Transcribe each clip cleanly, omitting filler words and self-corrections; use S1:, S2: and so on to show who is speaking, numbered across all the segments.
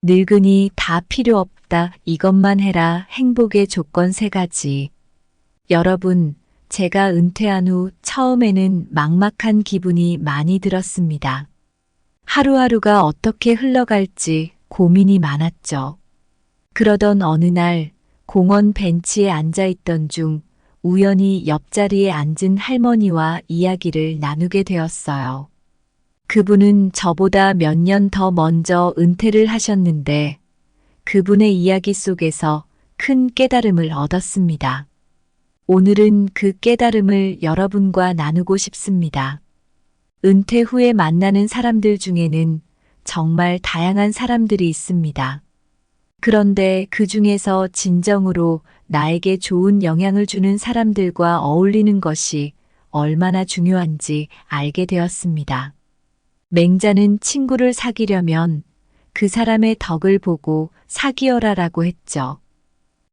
S1: 늙으니 다 필요 없다. 이것만 해라. 행복의 조건 3가지. 여러분, 제가 은퇴한 후 처음에는 막막한 기분이 많이 들었습니다. 하루하루가 어떻게 흘러갈지 고민이 많았죠. 그러던 어느 날 공원 벤치에 앉아 있던 중 우연히 옆자리에 앉은 할머니와 이야기를 나누게 되었어요. 그분은 저보다 몇 년 더 먼저 은퇴를 하셨는데 그분의 이야기 속에서 큰 깨달음을 얻었습니다. 오늘은 그 깨달음을 여러분과 나누고 싶습니다. 은퇴 후에 만나는 사람들 중에는 정말 다양한 사람들이 있습니다. 그런데 그 중에서 진정으로 나에게 좋은 영향을 주는 사람들과 어울리는 것이 얼마나 중요한지 알게 되었습니다. 맹자는 친구를 사귀려면 그 사람의 덕을 보고 사귀어라라고 했죠.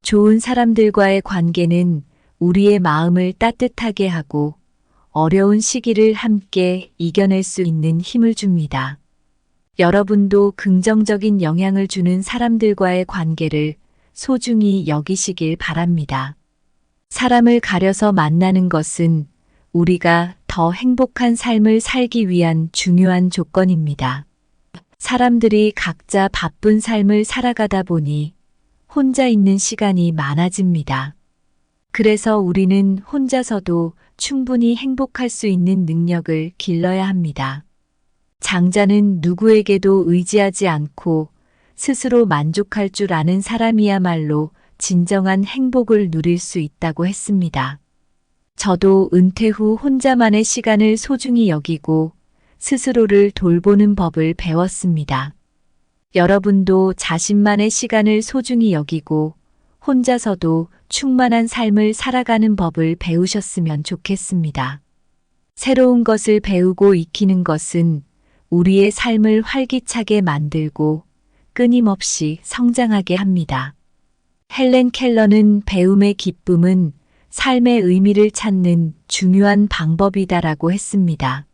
S1: 좋은 사람들과의 관계는 우리의 마음을 따뜻하게 하고 어려운 시기를 함께 이겨낼 수 있는 힘을 줍니다. 여러분도 긍정적인 영향을 주는 사람들과의 관계를 소중히 여기시길 바랍니다. 사람을 가려서 만나는 것은 우리가 더 행복한 삶을 살기 위한 중요한 조건입니다. 사람들이 각자 바쁜 삶을 살아가다 보니 혼자 있는 시간이 많아집니다. 그래서 우리는 혼자서도 충분히 행복할 수 있는 능력을 길러야 합니다. 장자는 누구에게도 의지하지 않고 스스로 만족할 줄 아는 사람이야말로 진정한 행복을 누릴 수 있다고 했습니다. 저도 은퇴 후 혼자만의 시간을 소중히 여기고 스스로를 돌보는 법을 배웠습니다. 여러분도 자신만의 시간을 소중히 여기고 혼자서도 충만한 삶을 살아가는 법을 배우셨으면 좋겠습니다. 새로운 것을 배우고 익히는 것은 우리의 삶을 활기차게 만들고 끊임없이 성장하게 합니다. 헬렌 켈러는 배움의 기쁨은 삶의 의미를 찾는 중요한 방법이다라고 했습니다.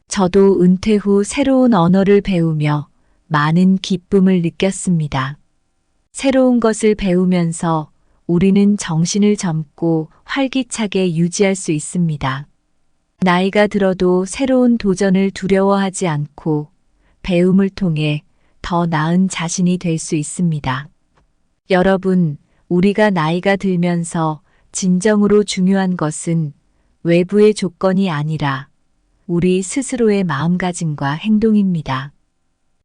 S1: 저도 은퇴 후 새로운 언어를 배우며 많은 기쁨을 느꼈습니다. 새로운 것을 배우면서 우리는 정신을 젊고 활기차게 유지할 수 있습니다. 나이가 들어도 새로운 도전을 두려워하지 않고 배움을 통해 더 나은 자신이 될 수 있습니다. 여러분, 우리가 나이가 들면서 진정으로 중요한 것은 외부의 조건이 아니라 우리 스스로의 마음가짐과 행동입니다.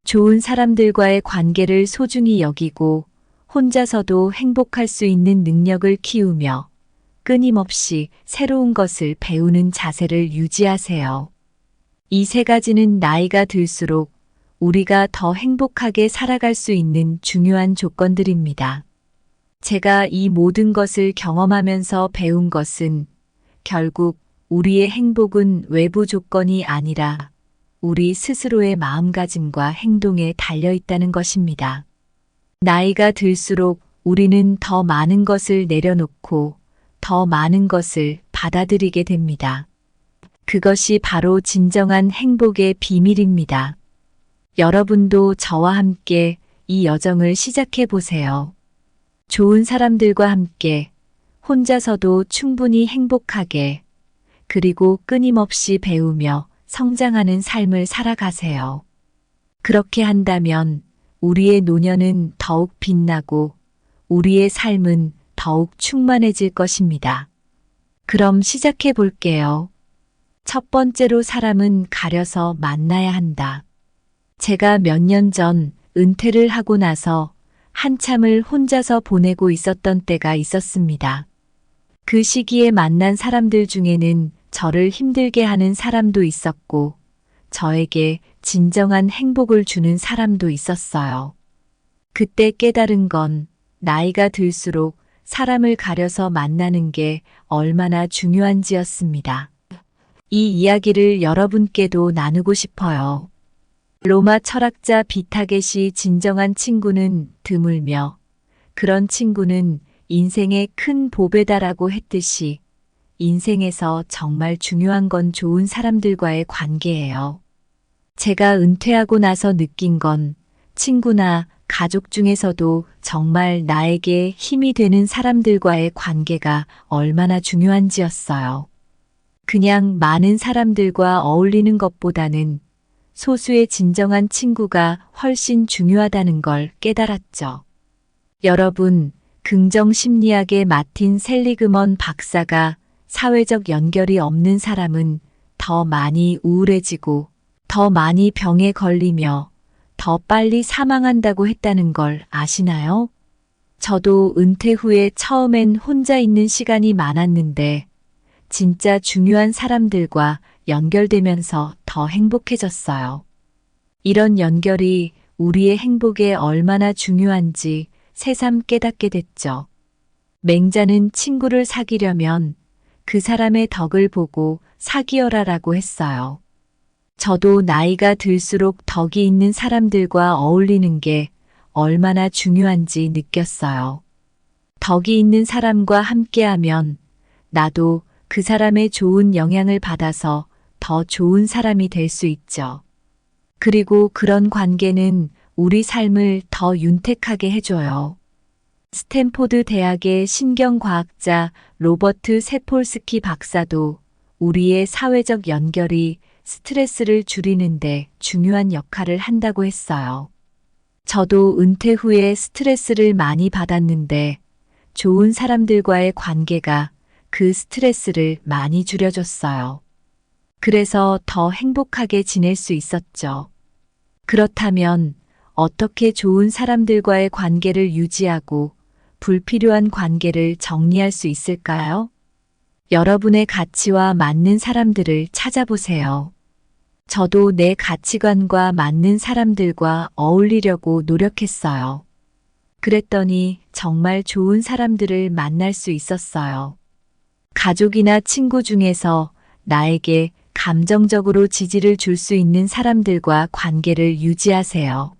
S1: 좋은 사람들과의 관계를 소중히 여기고 혼자서도 행복할 수 있는 능력을 키우며 끊임없이 새로운 것을 배우는 자세를 유지하세요. 이 3가지는 나이가 들수록 우리가 더 행복하게 살아갈 수 있는 중요한 조건들입니다. 제가 이 모든 것을 경험하면서 배운 것은 결국 우리의 행복은 외부 조건이 아니라 우리 스스로의 마음가짐과 행동에 달려 있다는 것입니다. 나이가 들수록 우리는 더 많은 것을 내려놓고 더 많은 것을 받아들이게 됩니다. 그것이 바로 진정한 행복의 비밀입니다. 여러분도 저와 함께 이 여정을 시작해 보세요. 좋은 사람들과 함께 혼자서도 충분히 행복하게 그리고 끊임없이 배우며 성장하는 삶을 살아가세요. 그렇게 한다면 우리의 노년은 더욱 빛나고 우리의 삶은 더욱 충만해질 것입니다. 그럼 시작해 볼게요. 첫 번째로 사람은 가려서 만나야 한다. 제가 몇 년 전 은퇴를 하고 나서 한참을 혼자서 보내고 있었던 때가 있었습니다. 그 시기에 만난 사람들 중에는 저를 힘들게 하는 사람도 있었고, 저에게 진정한 행복을 주는 사람도 있었어요. 그때 깨달은 건 나이가 들수록 사람을 가려서 만나는 게 얼마나 중요한지였습니다. 이 이야기를 여러분께도 나누고 싶어요. 로마 철학자 비타겟이 진정한 친구는 드물며 그런 친구는 인생의 큰 보배다라고 했듯이 인생에서 정말 중요한 건 좋은 사람들과의 관계예요. 제가 은퇴하고 나서 느낀 건 친구나 가족 중에서도 정말 나에게 힘이 되는 사람들과의 관계가 얼마나 중요한지였어요. 그냥 많은 사람들과 어울리는 것보다는 소수의 진정한 친구가 훨씬 중요하다는 걸 깨달았죠. 여러분, 긍정 심리학의 마틴 셀리그먼 박사가 사회적 연결이 없는 사람은 더 많이 우울해지고 더 많이 병에 걸리며 더 빨리 사망한다고 했다는 걸 아시나요? 저도 은퇴 후에 처음엔 혼자 있는 시간이 많았는데 진짜 중요한 사람들과 연결되면서 더 행복해졌어요. 이런 연결이 우리의 행복에 얼마나 중요한지 새삼 깨닫게 됐죠. 맹자는 친구를 사귀려면 그 사람의 덕을 보고 사귀어라라고 했어요. 저도 나이가 들수록 덕이 있는 사람들과 어울리는 게 얼마나 중요한지 느꼈어요. 덕이 있는 사람과 함께하면 나도 그 사람의 좋은 영향을 받아서 더 좋은 사람이 될 수 있죠. 그리고 그런 관계는 우리 삶을 더 윤택하게 해줘요. 스탠포드 대학의 신경과학자 로버트 세폴스키 박사도 우리의 사회적 연결이 스트레스를 줄이는데 중요한 역할을 한다고 했어요. 저도 은퇴 후에 스트레스를 많이 받았는데 좋은 사람들과의 관계가 그 스트레스를 많이 줄여줬어요. 그래서 더 행복하게 지낼 수 있었죠. 그렇다면 어떻게 좋은 사람들과의 관계를 유지하고 불필요한 관계를 정리할 수 있을까요? 여러분의 가치와 맞는 사람들을 찾아보세요. 저도 내 가치관과 맞는 사람들과 어울리려고 노력했어요. 그랬더니 정말 좋은 사람들을 만날 수 있었어요. 가족이나 친구 중에서 나에게 감정적으로 지지를 줄 수 있는 사람들과 관계를 유지하세요.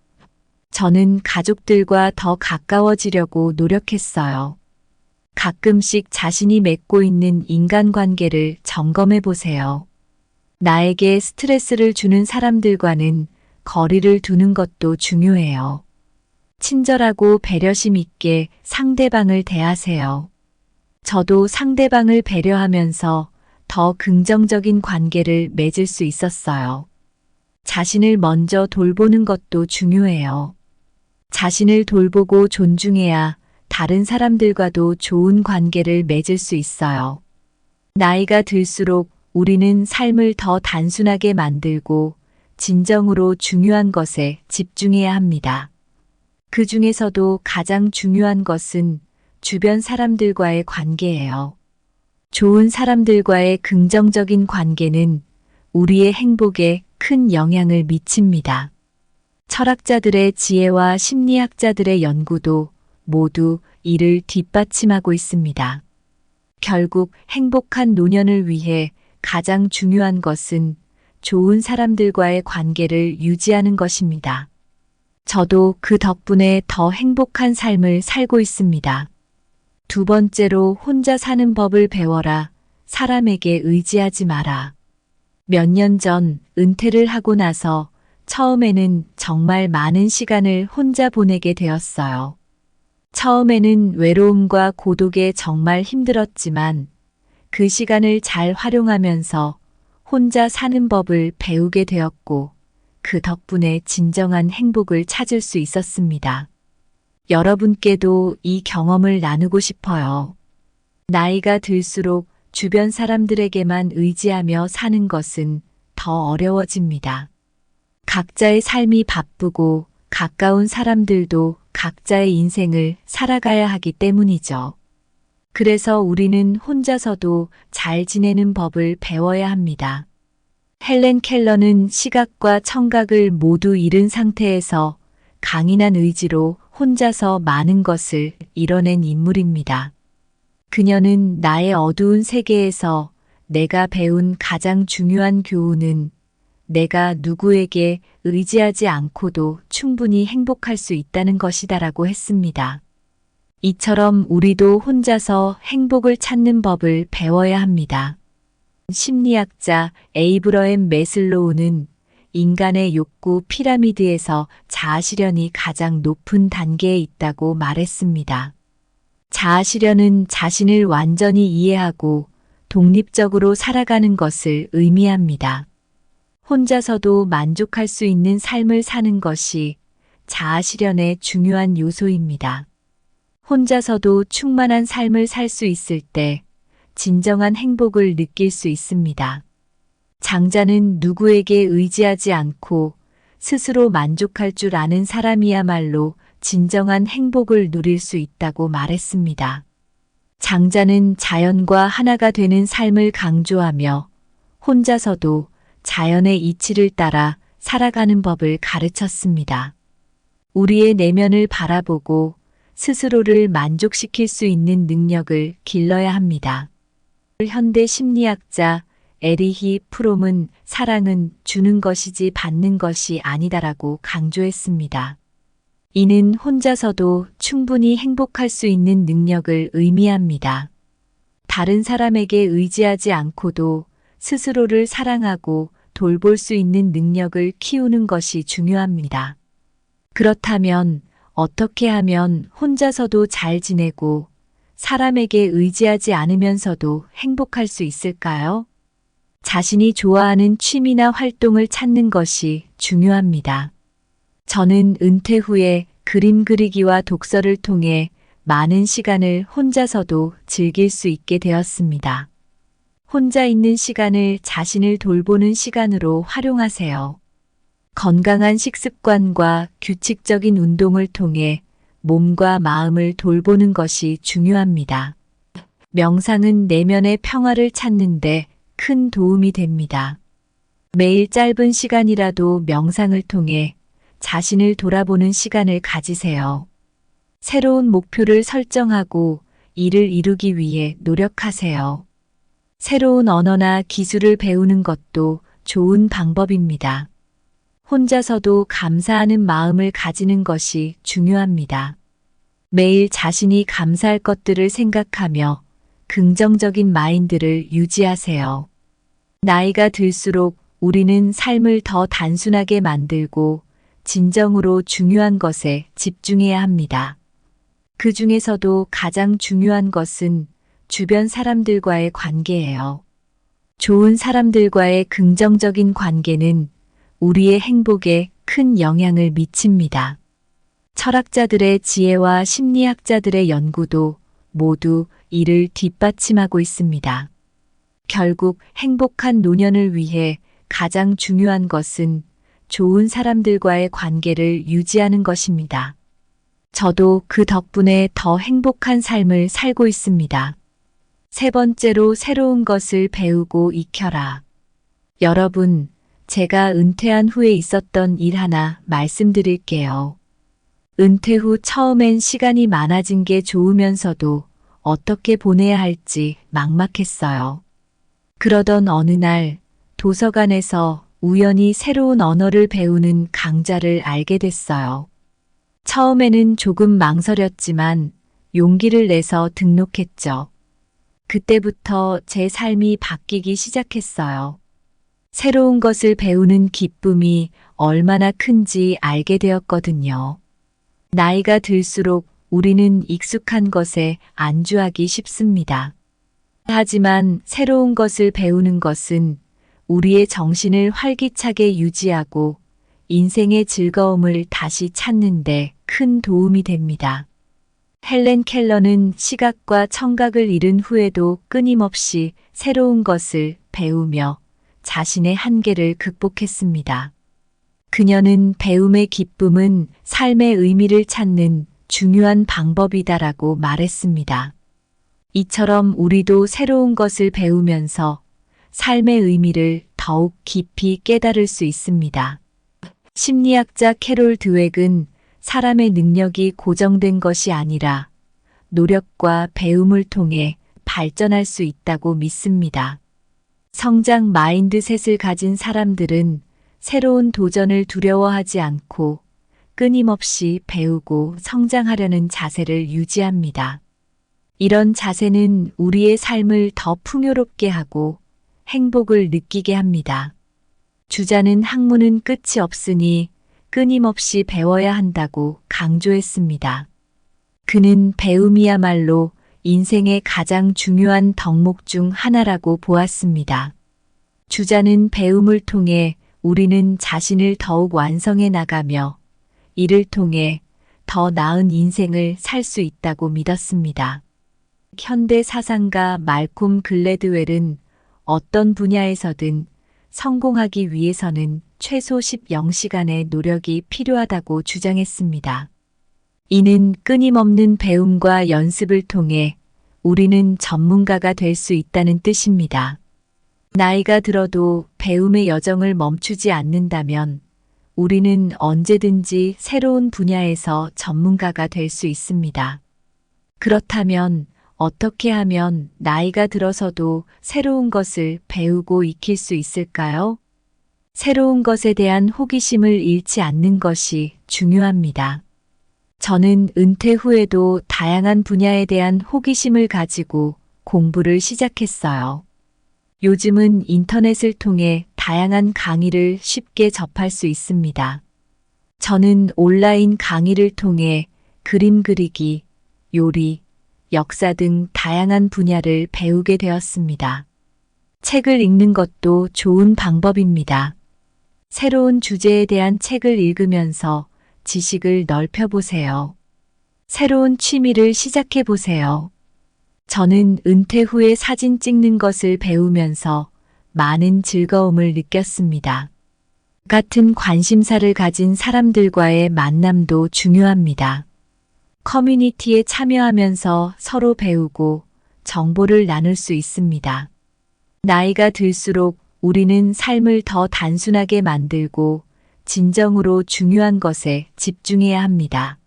S1: 저는 가족들과 더 가까워지려고 노력했어요. 가끔씩 자신이 맺고 있는 인간관계를 점검해 보세요. 나에게 스트레스를 주는 사람들과는 거리를 두는 것도 중요해요. 친절하고 배려심 있게 상대방을 대하세요. 저도 상대방을 배려하면서 더 긍정적인 관계를 맺을 수 있었어요. 자신을 먼저 돌보는 것도 중요해요. 자신을 돌보고 존중해야 다른 사람들과도 좋은 관계를 맺을 수 있어요. 나이가 들수록 우리는 삶을 더 단순하게 만들고 진정으로 중요한 것에 집중해야 합니다. 그 중에서도 가장 중요한 것은 주변 사람들과의 관계예요. 좋은 사람들과의 긍정적인 관계는 우리의 행복에 큰 영향을 미칩니다. 철학자들의 지혜와 심리학자들의 연구도 모두 이를 뒷받침하고 있습니다. 결국 행복한 노년을 위해 가장 중요한 것은 좋은 사람들과의 관계를 유지하는 것입니다. 저도 그 덕분에 더 행복한 삶을 살고 있습니다. 두 번째로 혼자 사는 법을 배워라. 사람에게 의지하지 마라. 몇 년 전 은퇴를 하고 나서 처음에는 정말 많은 시간을 혼자 보내게 되었어요. 처음에는 외로움과 고독에 정말 힘들었지만 그 시간을 잘 활용하면서 혼자 사는 법을 배우게 되었고 그 덕분에 진정한 행복을 찾을 수 있었습니다. 여러분께도 이 경험을 나누고 싶어요. 나이가 들수록 주변 사람들에게만 의지하며 사는 것은 더 어려워집니다. 각자의 삶이 바쁘고 가까운 사람들도 각자의 인생을 살아가야 하기 때문이죠. 그래서 우리는 혼자서도 잘 지내는 법을 배워야 합니다. 헬렌 켈러는 시각과 청각을 모두 잃은 상태에서 강인한 의지로 혼자서 많은 것을 이뤄낸 인물입니다. 그녀는 나의 어두운 세계에서 내가 배운 가장 중요한 교훈은 내가 누구에게 의지하지 않고도 충분히 행복할 수 있다는 것이다라고 했습니다. 이처럼 우리도 혼자서 행복을 찾는 법을 배워야 합니다. 심리학자 에이브러햄 매슬로우는 인간의 욕구 피라미드에서 자아실현이 가장 높은 단계에 있다고 말했습니다. 자아실현은 자신을 완전히 이해하고 독립적으로 살아가는 것을 의미합니다. 혼자서도 만족할 수 있는 삶을 사는 것이 자아실현의 중요한 요소입니다. 혼자서도 충만한 삶을 살 수 있을 때 진정한 행복을 느낄 수 있습니다. 장자는 누구에게 의지하지 않고 스스로 만족할 줄 아는 사람이야말로 진정한 행복을 누릴 수 있다고 말했습니다. 장자는 자연과 하나가 되는 삶을 강조하며 혼자서도 자연의 이치를 따라 살아가는 법을 가르쳤습니다. 우리의 내면을 바라보고 스스로를 만족시킬 수 있는 능력을 길러야 합니다. 현대 심리학자 에리히 프롬은 사랑은 주는 것이지 받는 것이 아니다라고 강조했습니다. 이는 혼자서도 충분히 행복할 수 있는 능력을 의미합니다. 다른 사람에게 의지하지 않고도 스스로를 사랑하고 돌볼 수 있는 능력을 키우는 것이 중요합니다. 그렇다면 어떻게 하면 혼자서도 잘 지내고 사람에게 의지하지 않으면서도 행복할 수 있을까요? 자신이 좋아하는 취미나 활동을 찾는 것이 중요합니다. 저는 은퇴 후에 그림 그리기와 독서를 통해 많은 시간을 혼자서도 즐길 수 있게 되었습니다. 혼자 있는 시간을 자신을 돌보는 시간으로 활용하세요. 건강한 식습관과 규칙적인 운동을 통해 몸과 마음을 돌보는 것이 중요합니다. 명상은 내면의 평화를 찾는데 큰 도움이 됩니다. 매일 짧은 시간이라도 명상을 통해 자신을 돌아보는 시간을 가지세요. 새로운 목표를 설정하고 이를 이루기 위해 노력하세요. 새로운 언어나 기술을 배우는 것도 좋은 방법입니다. 혼자서도 감사하는 마음을 가지는 것이 중요합니다. 매일 자신이 감사할 것들을 생각하며 긍정적인 마인드를 유지하세요. 나이가 들수록 우리는 삶을 더 단순하게 만들고 진정으로 중요한 것에 집중해야 합니다. 그 중에서도 가장 중요한 것은 주변 사람들과의 관계예요. 좋은 사람들과의 긍정적인 관계는 우리의 행복에 큰 영향을 미칩니다. 철학자들의 지혜와 심리학자들의 연구도 모두 이를 뒷받침하고 있습니다. 결국 행복한 노년을 위해 가장 중요한 것은 좋은 사람들과의 관계를 유지하는 것입니다. 저도 그 덕분에 더 행복한 삶을 살고 있습니다. 세 번째로 새로운 것을 배우고 익혀라. 여러분, 제가 은퇴한 후에 있었던 일 하나 말씀드릴게요. 은퇴 후 처음엔 시간이 많아진 게 좋으면서도 어떻게 보내야 할지 막막했어요. 그러던 어느 날 도서관에서 우연히 새로운 언어를 배우는 강좌를 알게 됐어요. 처음에는 조금 망설였지만 용기를 내서 등록했죠. 그때부터 제 삶이 바뀌기 시작했어요. 새로운 것을 배우는 기쁨이 얼마나 큰지 알게 되었거든요. 나이가 들수록 우리는 익숙한 것에 안주하기 쉽습니다. 하지만 새로운 것을 배우는 것은 우리의 정신을 활기차게 유지하고 인생의 즐거움을 다시 찾는 데 큰 도움이 됩니다. 헬렌 켈러는 시각과 청각을 잃은 후에도 끊임없이 새로운 것을 배우며 자신의 한계를 극복했습니다. 그녀는 배움의 기쁨은 삶의 의미를 찾는 중요한 방법이다라고 말했습니다. 이처럼 우리도 새로운 것을 배우면서 삶의 의미를 더욱 깊이 깨달을 수 있습니다. 심리학자 캐롤 드웩은 사람의 능력이 고정된 것이 아니라 노력과 배움을 통해 발전할 수 있다고 믿습니다. 성장 마인드셋을 가진 사람들은 새로운 도전을 두려워하지 않고 끊임없이 배우고 성장하려는 자세를 유지합니다. 이런 자세는 우리의 삶을 더 풍요롭게 하고 행복을 느끼게 합니다. 주자는 학문은 끝이 없으니 끊임없이 배워야 한다고 강조했습니다. 그는 배움이야말로 인생의 가장 중요한 덕목 중 하나라고 보았습니다. 주자는 배움을 통해 우리는 자신을 더욱 완성해 나가며 이를 통해 더 나은 인생을 살 수 있다고 믿었습니다. 현대 사상가 말콤 글래드웰은 어떤 분야에서든 성공하기 위해서는 최소 10시간의 노력이 필요하다고 주장했습니다. 이는 끊임없는 배움과 연습을 통해 우리는 전문가가 될 수 있다는 뜻입니다. 나이가 들어도 배움의 여정을 멈추지 않는다면 우리는 언제든지 새로운 분야에서 전문가가 될 수 있습니다. 그렇다면 어떻게 하면 나이가 들어서도 새로운 것을 배우고 익힐 수 있을까요? 새로운 것에 대한 호기심을 잃지 않는 것이 중요합니다. 저는 은퇴 후에도 다양한 분야에 대한 호기심을 가지고 공부를 시작했어요. 요즘은 인터넷을 통해 다양한 강의를 쉽게 접할 수 있습니다. 저는 온라인 강의를 통해 그림 그리기, 요리, 역사 등 다양한 분야를 배우게 되었습니다. 책을 읽는 것도 좋은 방법입니다. 새로운 주제에 대한 책을 읽으면서 지식을 넓혀보세요. 새로운 취미를 시작해보세요. 저는 은퇴 후에 사진 찍는 것을 배우면서 많은 즐거움을 느꼈습니다. 같은 관심사를 가진 사람들과의 만남도 중요합니다. 커뮤니티에 참여하면서 서로 배우고 정보를 나눌 수 있습니다. 나이가 들수록 우리는 삶을 더 단순하게 만들고 진정으로 중요한 것에 집중해야 합니다.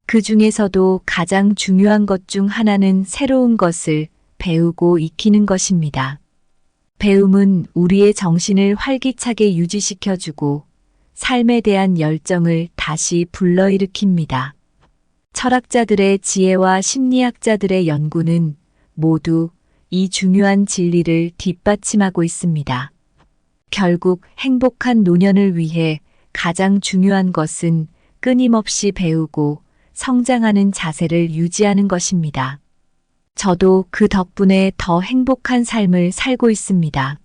S1: 그 중에서도 가장 중요한 것 중 하나는 새로운 것을 배우고 익히는 것입니다. 배움은 우리의 정신을 활기차게 유지시켜주고 삶에 대한 열정을 다시 불러일으킵니다. 철학자들의 지혜와 심리학자들의 연구는 모두 이 중요한 진리를 뒷받침하고 있습니다. 결국 행복한 노년을 위해 가장 중요한 것은 끊임없이 배우고 성장하는 자세를 유지하는 것입니다. 저도 그 덕분에 더 행복한 삶을 살고 있습니다.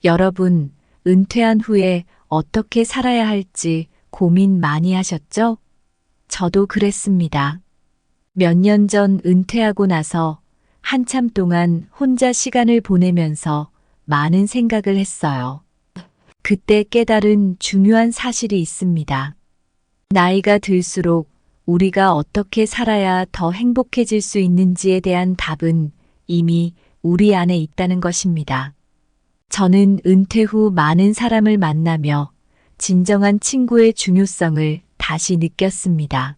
S1: 여러분, 은퇴한 후에 어떻게 살아야 할지 고민 많이 하셨죠? 저도 그랬습니다. 몇 년 전 은퇴하고 나서 한참 동안 혼자 시간을 보내면서 많은 생각을 했어요. 그때 깨달은 중요한 사실이 있습니다. 나이가 들수록 우리가 어떻게 살아야 더 행복해질 수 있는지에 대한 답은 이미 우리 안에 있다는 것입니다. 저는 은퇴 후 많은 사람을 만나며 진정한 친구의 중요성을 다시 느꼈습니다.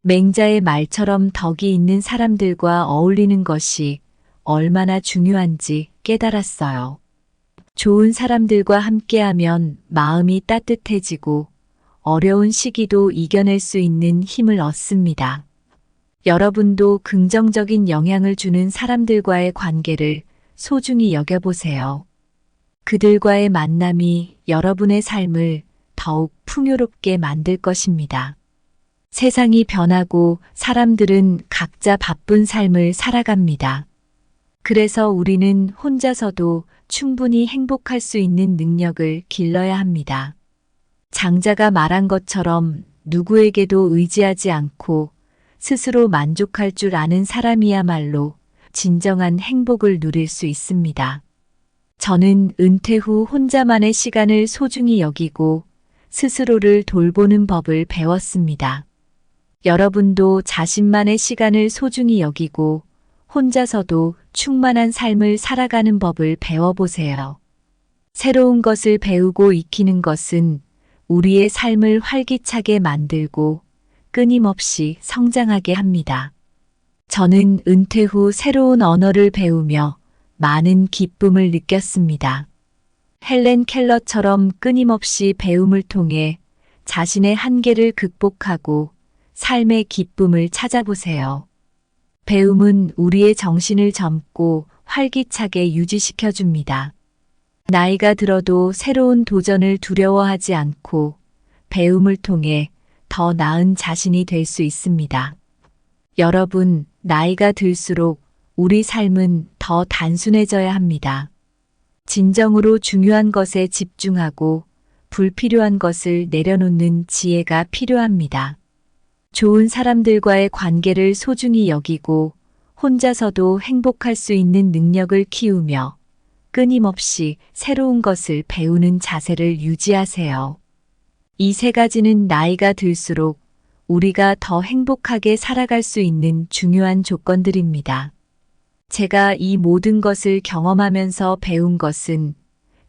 S1: 맹자의 말처럼 덕이 있는 사람들과 어울리는 것이 얼마나 중요한지 깨달았어요. 좋은 사람들과 함께하면 마음이 따뜻해지고 어려운 시기도 이겨낼 수 있는 힘을 얻습니다. 여러분도 긍정적인 영향을 주는 사람들과의 관계를 소중히 여겨보세요. 그들과의 만남이 여러분의 삶을 더욱 풍요롭게 만들 것입니다. 세상이 변하고 사람들은 각자 바쁜 삶을 살아갑니다. 그래서 우리는 혼자서도 충분히 행복할 수 있는 능력을 길러야 합니다. 장자가 말한 것처럼 누구에게도 의지하지 않고 스스로 만족할 줄 아는 사람이야말로 진정한 행복을 누릴 수 있습니다. 저는 은퇴 후 혼자만의 시간을 소중히 여기고 스스로를 돌보는 법을 배웠습니다. 여러분도 자신만의 시간을 소중히 여기고 혼자서도 충만한 삶을 살아가는 법을 배워보세요. 새로운 것을 배우고 익히는 것은 우리의 삶을 활기차게 만들고 끊임없이 성장하게 합니다. 저는 은퇴 후 새로운 언어를 배우며 많은 기쁨을 느꼈습니다. 헬렌 켈러처럼 끊임없이 배움을 통해 자신의 한계를 극복하고 삶의 기쁨을 찾아보세요. 배움은 우리의 정신을 젊고 활기차게 유지시켜줍니다. 나이가 들어도 새로운 도전을 두려워하지 않고 배움을 통해 더 나은 자신이 될 수 있습니다. 여러분, 나이가 들수록 우리 삶은 더 단순해져야 합니다. 진정으로 중요한 것에 집중하고 불필요한 것을 내려놓는 지혜가 필요합니다. 좋은 사람들과의 관계를 소중히 여기고 혼자서도 행복할 수 있는 능력을 키우며 끊임없이 새로운 것을 배우는 자세를 유지하세요. 이 세 가지는 나이가 들수록 우리가 더 행복하게 살아갈 수 있는 중요한 조건들입니다. 제가 이 모든 것을 경험하면서 배운 것은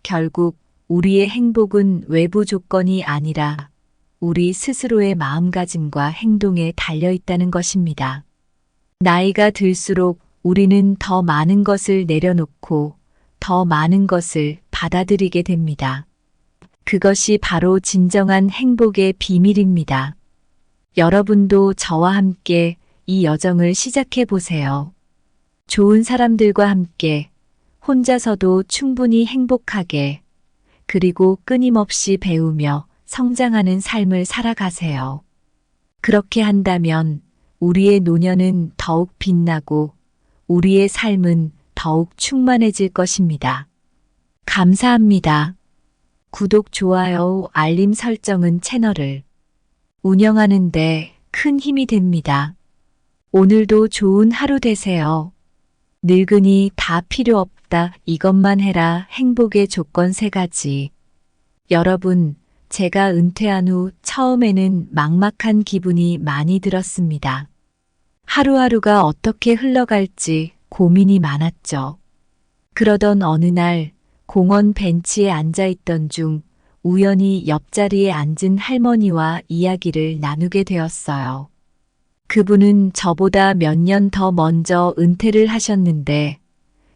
S1: 결국 우리의 행복은 외부 조건이 아니라 우리 스스로의 마음가짐과 행동에 달려 있다는 것입니다. 나이가 들수록 우리는 더 많은 것을 내려놓고 더 많은 것을 받아들이게 됩니다. 그것이 바로 진정한 행복의 비밀입니다. 여러분도 저와 함께 이 여정을 시작해 보세요. 좋은 사람들과 함께 혼자서도 충분히 행복하게 그리고 끊임없이 배우며 성장하는 삶을 살아가세요. 그렇게 한다면 우리의 노년은 더욱 빛나고 우리의 삶은 더욱 충만해질 것입니다. 감사합니다. 구독, 좋아요, 알림 설정은 채널을 운영하는 데 큰 힘이 됩니다. 오늘도 좋은 하루 되세요. 늙으니 다 필요 없다. 이것만 해라. 행복의 조건 3가지. 여러분, 제가 은퇴한 후 처음에는 막막한 기분이 많이 들었습니다. 하루하루가 어떻게 흘러갈지 고민이 많았죠. 그러던 어느 날 공원 벤치에 앉아 있던 중 우연히 옆자리에 앉은 할머니와 이야기를 나누게 되었어요. 그분은 저보다 몇 년 더 먼저 은퇴를 하셨는데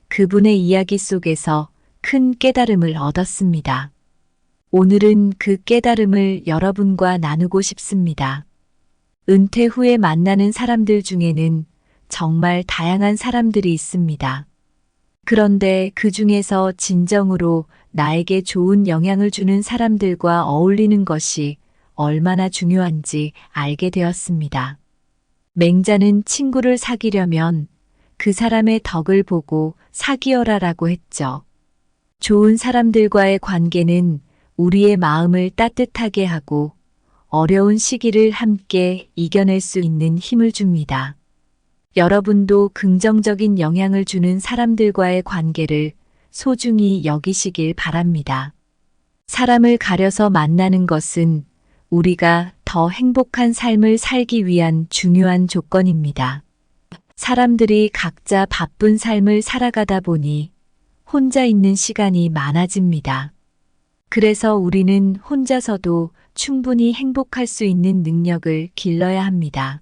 S1: 그분의 이야기 속에서 큰 깨달음을 얻었습니다. 오늘은 그 깨달음을 여러분과 나누고 싶습니다. 은퇴 후에 만나는 사람들 중에는 정말 다양한 사람들이 있습니다. 그런데 그 중에서 진정으로 나에게 좋은 영향을 주는 사람들과 어울리는 것이 얼마나 중요한지 알게 되었습니다. 맹자는 친구를 사귀려면 그 사람의 덕을 보고 사귀어라라고 했죠. 좋은 사람들과의 관계는 우리의 마음을 따뜻하게 하고 어려운 시기를 함께 이겨낼 수 있는 힘을 줍니다. 여러분도 긍정적인 영향을 주는 사람들과의 관계를 소중히 여기시길 바랍니다. 사람을 가려서 만나는 것은 우리가 더 행복한 삶을 살기 위한 중요한 조건입니다. 사람들이 각자 바쁜 삶을 살아가다 보니 혼자 있는 시간이 많아집니다. 그래서 우리는 혼자서도 충분히 행복할 수 있는 능력을 길러야 합니다.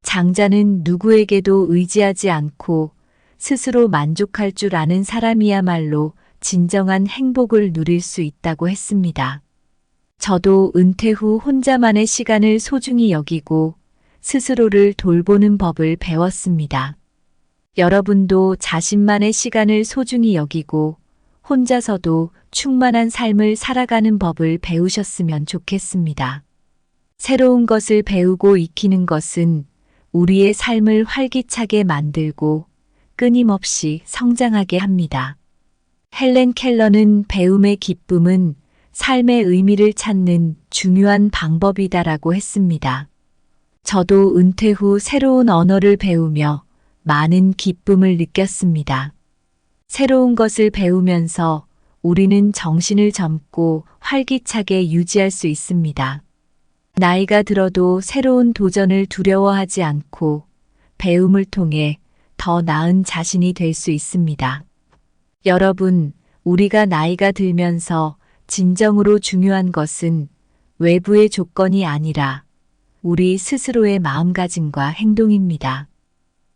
S1: 장자는 누구에게도 의지하지 않고 스스로 만족할 줄 아는 사람이야말로 진정한 행복을 누릴 수 있다고 했습니다. 저도 은퇴 후 혼자만의 시간을 소중히 여기고 스스로를 돌보는 법을 배웠습니다. 여러분도 자신만의 시간을 소중히 여기고 혼자서도 충만한 삶을 살아가는 법을 배우셨으면 좋겠습니다. 새로운 것을 배우고 익히는 것은 우리의 삶을 활기차게 만들고 끊임없이 성장하게 합니다. 헬렌 켈러는 배움의 기쁨은 삶의 의미를 찾는 중요한 방법이다라고 했습니다. 저도 은퇴 후 새로운 언어를 배우며 많은 기쁨을 느꼈습니다. 새로운 것을 배우면서 우리는 정신을 젊고 활기차게 유지할 수 있습니다. 나이가 들어도 새로운 도전을 두려워하지 않고 배움을 통해 더 나은 자신이 될 수 있습니다. 여러분, 우리가 나이가 들면서 진정으로 중요한 것은 외부의 조건이 아니라 우리 스스로의 마음가짐과 행동입니다.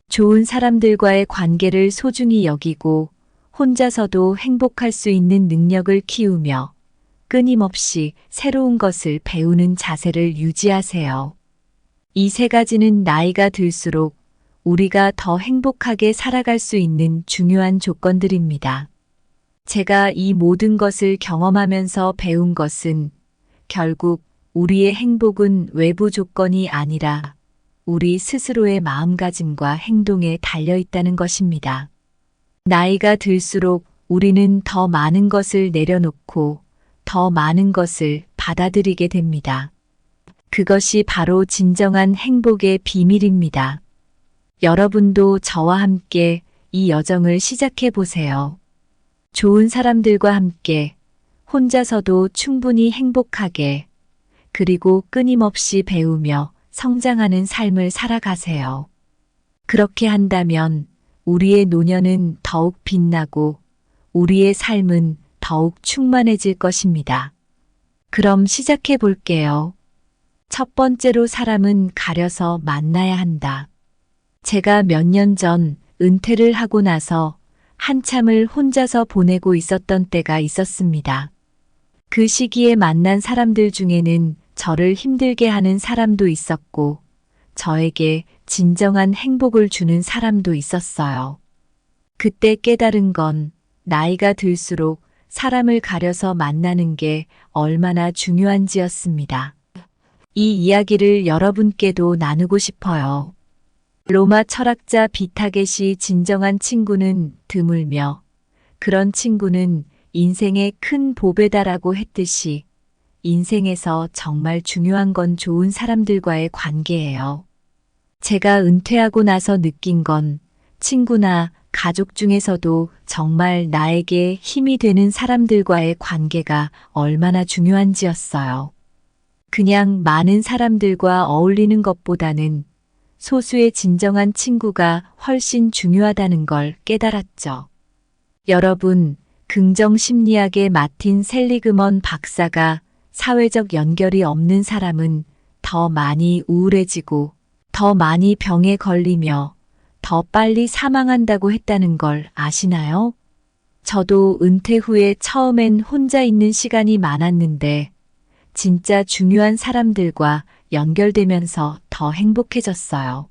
S1: 좋은 사람들과의 관계를 소중히 여기고 혼자서도 행복할 수 있는 능력을 키우며 끊임없이 새로운 것을 배우는 자세를 유지하세요. 이 3가지는 나이가 들수록 우리가 더 행복하게 살아갈 수 있는 중요한 조건들입니다. 제가 이 모든 것을 경험하면서 배운 것은 결국 우리의 행복은 외부 조건이 아니라 우리 스스로의 마음가짐과 행동에 달려 있다는 것입니다. 나이가 들수록 우리는 더 많은 것을 내려놓고 더 많은 것을 받아들이게 됩니다. 그것이 바로 진정한 행복의 비밀입니다. 여러분도 저와 함께 이 여정을 시작해 보세요. 좋은 사람들과 함께 혼자서도 충분히 행복하게 그리고 끊임없이 배우며 성장하는 삶을 살아가세요. 그렇게 한다면 우리의 노년은 더욱 빛나고 우리의 삶은 더욱 충만해질 것입니다. 그럼 시작해 볼게요. 첫 번째로 사람은 가려서 만나야 한다. 제가 몇 년 전 은퇴를 하고 나서 한참을 혼자서 보내고 있었던 때가 있었습니다. 그 시기에 만난 사람들 중에는 저를 힘들게 하는 사람도 있었고, 저에게 진정한 행복을 주는 사람도 있었어요. 그때 깨달은 건 나이가 들수록 사람을 가려서 만나는 게 얼마나 중요한지였습니다. 이 이야기를 여러분께도 나누고 싶어요. 로마 철학자 비타겟이 진정한 친구는 드물며 그런 친구는 인생의 큰 보배다라고 했듯이 인생에서 정말 중요한 건 좋은 사람들과의 관계예요. 제가 은퇴하고 나서 느낀 건 친구나 가족 중에서도 정말 나에게 힘이 되는 사람들과의 관계가 얼마나 중요한지였어요. 그냥 많은 사람들과 어울리는 것보다는 소수의 진정한 친구가 훨씬 중요하다는 걸 깨달았죠. 여러분, 긍정심리학의 마틴 셀리그먼 박사가 사회적 연결이 없는 사람은 더 많이 우울해지고 더 많이 병에 걸리며 더 빨리 사망한다고 했다는 걸 아시나요? 저도 은퇴 후에 처음엔 혼자 있는 시간이 많았는데 진짜 중요한 사람들과 연결되면서 더 행복해졌어요.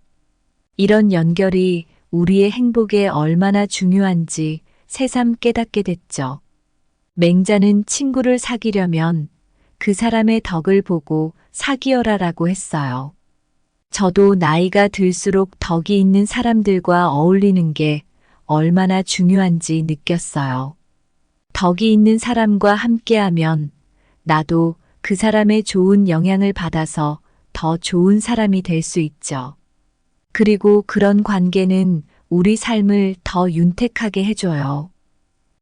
S1: 이런 연결이 우리의 행복에 얼마나 중요한지 새삼 깨닫게 됐죠. 맹자는 친구를 사귀려면 그 사람의 덕을 보고 사귀어라라고 했어요. 저도 나이가 들수록 덕이 있는 사람들과 어울리는 게 얼마나 중요한지 느꼈어요. 덕이 있는 사람과 함께하면 나도 그 사람의 좋은 영향을 받아서 더 좋은 사람이 될 수 있죠. 그리고 그런 관계는 우리 삶을 더 윤택하게 해줘요.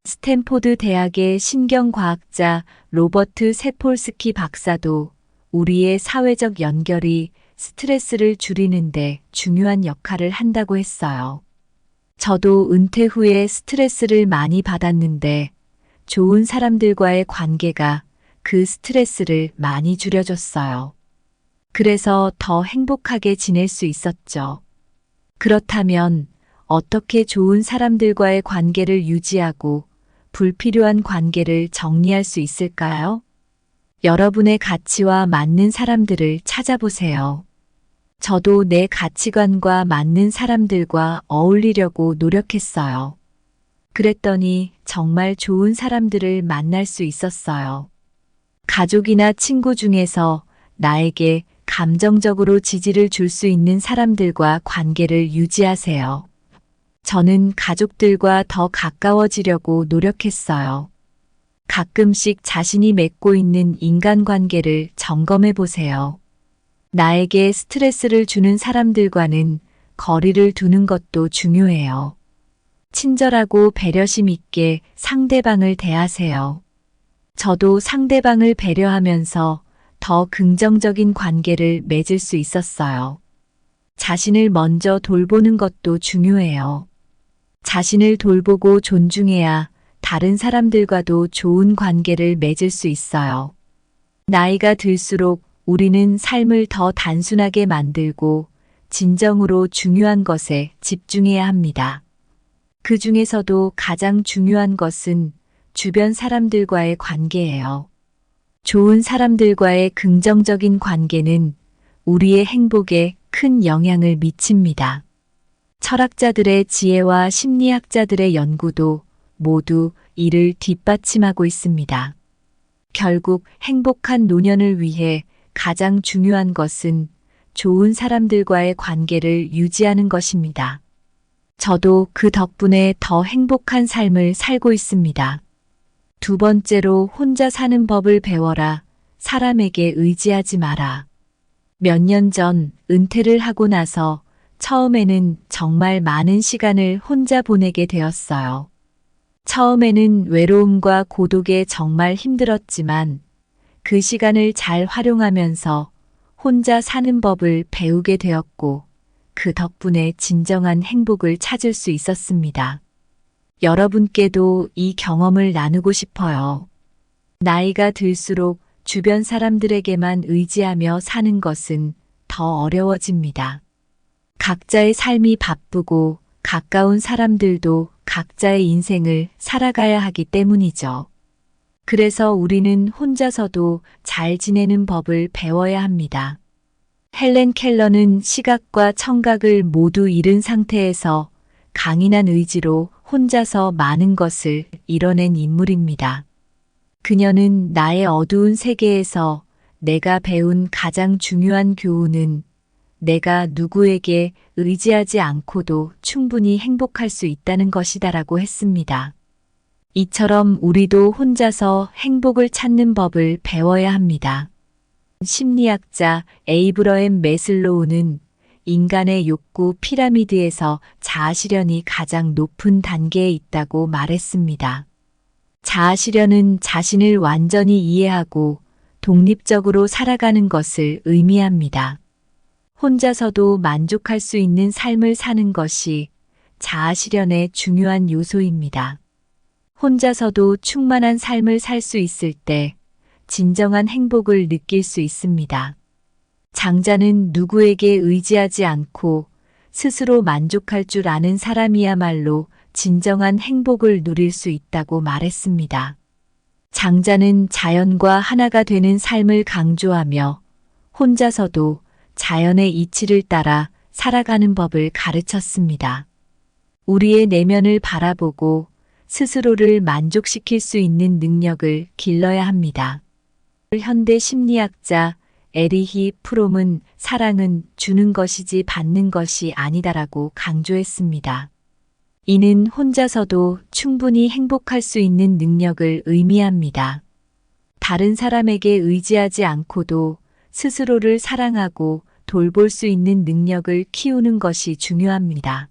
S1: 스탠포드 대학의 신경과학자 로버트 세폴스키 박사도 우리의 사회적 연결이 스트레스를 줄이는데 중요한 역할을 한다고 했어요. 저도 은퇴 후에 스트레스를 많이 받았는데 좋은 사람들과의 관계가 그 스트레스를 많이 줄여줬어요. 그래서 더 행복하게 지낼 수 있었죠. 그렇다면 어떻게 좋은 사람들과의 관계를 유지하고 불필요한 관계를 정리할 수 있을까요? 여러분의 가치와 맞는 사람들을 찾아보세요. 저도 내 가치관과 맞는 사람들과 어울리려고 노력했어요. 그랬더니 정말 좋은 사람들을 만날 수 있었어요. 가족이나 친구 중에서 나에게 감정적으로 지지를 줄 수 있는 사람들과 관계를 유지하세요. 저는 가족들과 더 가까워지려고 노력했어요. 가끔씩 자신이 맺고 있는 인간관계를 점검해 보세요. 나에게 스트레스를 주는 사람들과는 거리를 두는 것도 중요해요. 친절하고 배려심 있게 상대방을 대하세요. 저도 상대방을 배려하면서 더 긍정적인 관계를 맺을 수 있었어요. 자신을 먼저 돌보는 것도 중요해요. 자신을 돌보고 존중해야 다른 사람들과도 좋은 관계를 맺을 수 있어요. 나이가 들수록 우리는 삶을 더 단순하게 만들고 진정으로 중요한 것에 집중해야 합니다. 그 중에서도 가장 중요한 것은 주변 사람들과의 관계예요. 좋은 사람들과의 긍정적인 관계는 우리의 행복에 큰 영향을 미칩니다. 철학자들의 지혜와 심리학자들의 연구도 모두 이를 뒷받침하고 있습니다. 결국 행복한 노년을 위해 가장 중요한 것은 좋은 사람들과의 관계를 유지하는 것입니다. 저도 그 덕분에 더 행복한 삶을 살고 있습니다. 두 번째로 혼자 사는 법을 배워라. 사람에게 의지하지 마라. 몇 년 전 은퇴를 하고 나서 처음에는 정말 많은 시간을 혼자 보내게 되었어요. 처음에는 외로움과 고독에 정말 힘들었지만 그 시간을 잘 활용하면서 혼자 사는 법을 배우게 되었고 그 덕분에 진정한 행복을 찾을 수 있었습니다. 여러분께도 이 경험을 나누고 싶어요. 나이가 들수록 주변 사람들에게만 의지하며 사는 것은 더 어려워집니다. 각자의 삶이 바쁘고 가까운 사람들도 각자의 인생을 살아가야 하기 때문이죠. 그래서 우리는 혼자서도 잘 지내는 법을 배워야 합니다. 헬렌 켈러는 시각과 청각을 모두 잃은 상태에서 강인한 의지로 혼자서 많은 것을 이뤄낸 인물입니다. 그녀는 나의 어두운 세계에서 내가 배운 가장 중요한 교훈은 내가 누구에게 의지하지 않고도 충분히 행복할 수 있다는 것이다라고 했습니다. 이처럼 우리도 혼자서 행복을 찾는 법을 배워야 합니다. 심리학자 에이브러햄 매슬로우는 인간의 욕구 피라미드에서 자아실현이 가장 높은 단계에 있다고 말했습니다. 자아실현은 자신을 완전히 이해하고 독립적으로 살아가는 것을 의미합니다. 혼자서도 만족할 수 있는 삶을 사는 것이 자아실현의 중요한 요소입니다. 혼자서도 충만한 삶을 살 수 있을 때 진정한 행복을 느낄 수 있습니다. 장자는 누구에게 의지하지 않고 스스로 만족할 줄 아는 사람이야말로 진정한 행복을 누릴 수 있다고 말했습니다. 장자는 자연과 하나가 되는 삶을 강조하며 혼자서도 자연의 이치를 따라 살아가는 법을 가르쳤습니다. 우리의 내면을 바라보고 스스로를 만족시킬 수 있는 능력을 길러야 합니다. 현대 심리학자 에리히 프롬은 사랑은 주는 것이지 받는 것이 아니다라고 강조했습니다. 이는 혼자서도 충분히 행복할 수 있는 능력을 의미합니다. 다른 사람에게 의지하지 않고도 스스로를 사랑하고 돌볼 수 있는 능력을 키우는 것이 중요합니다.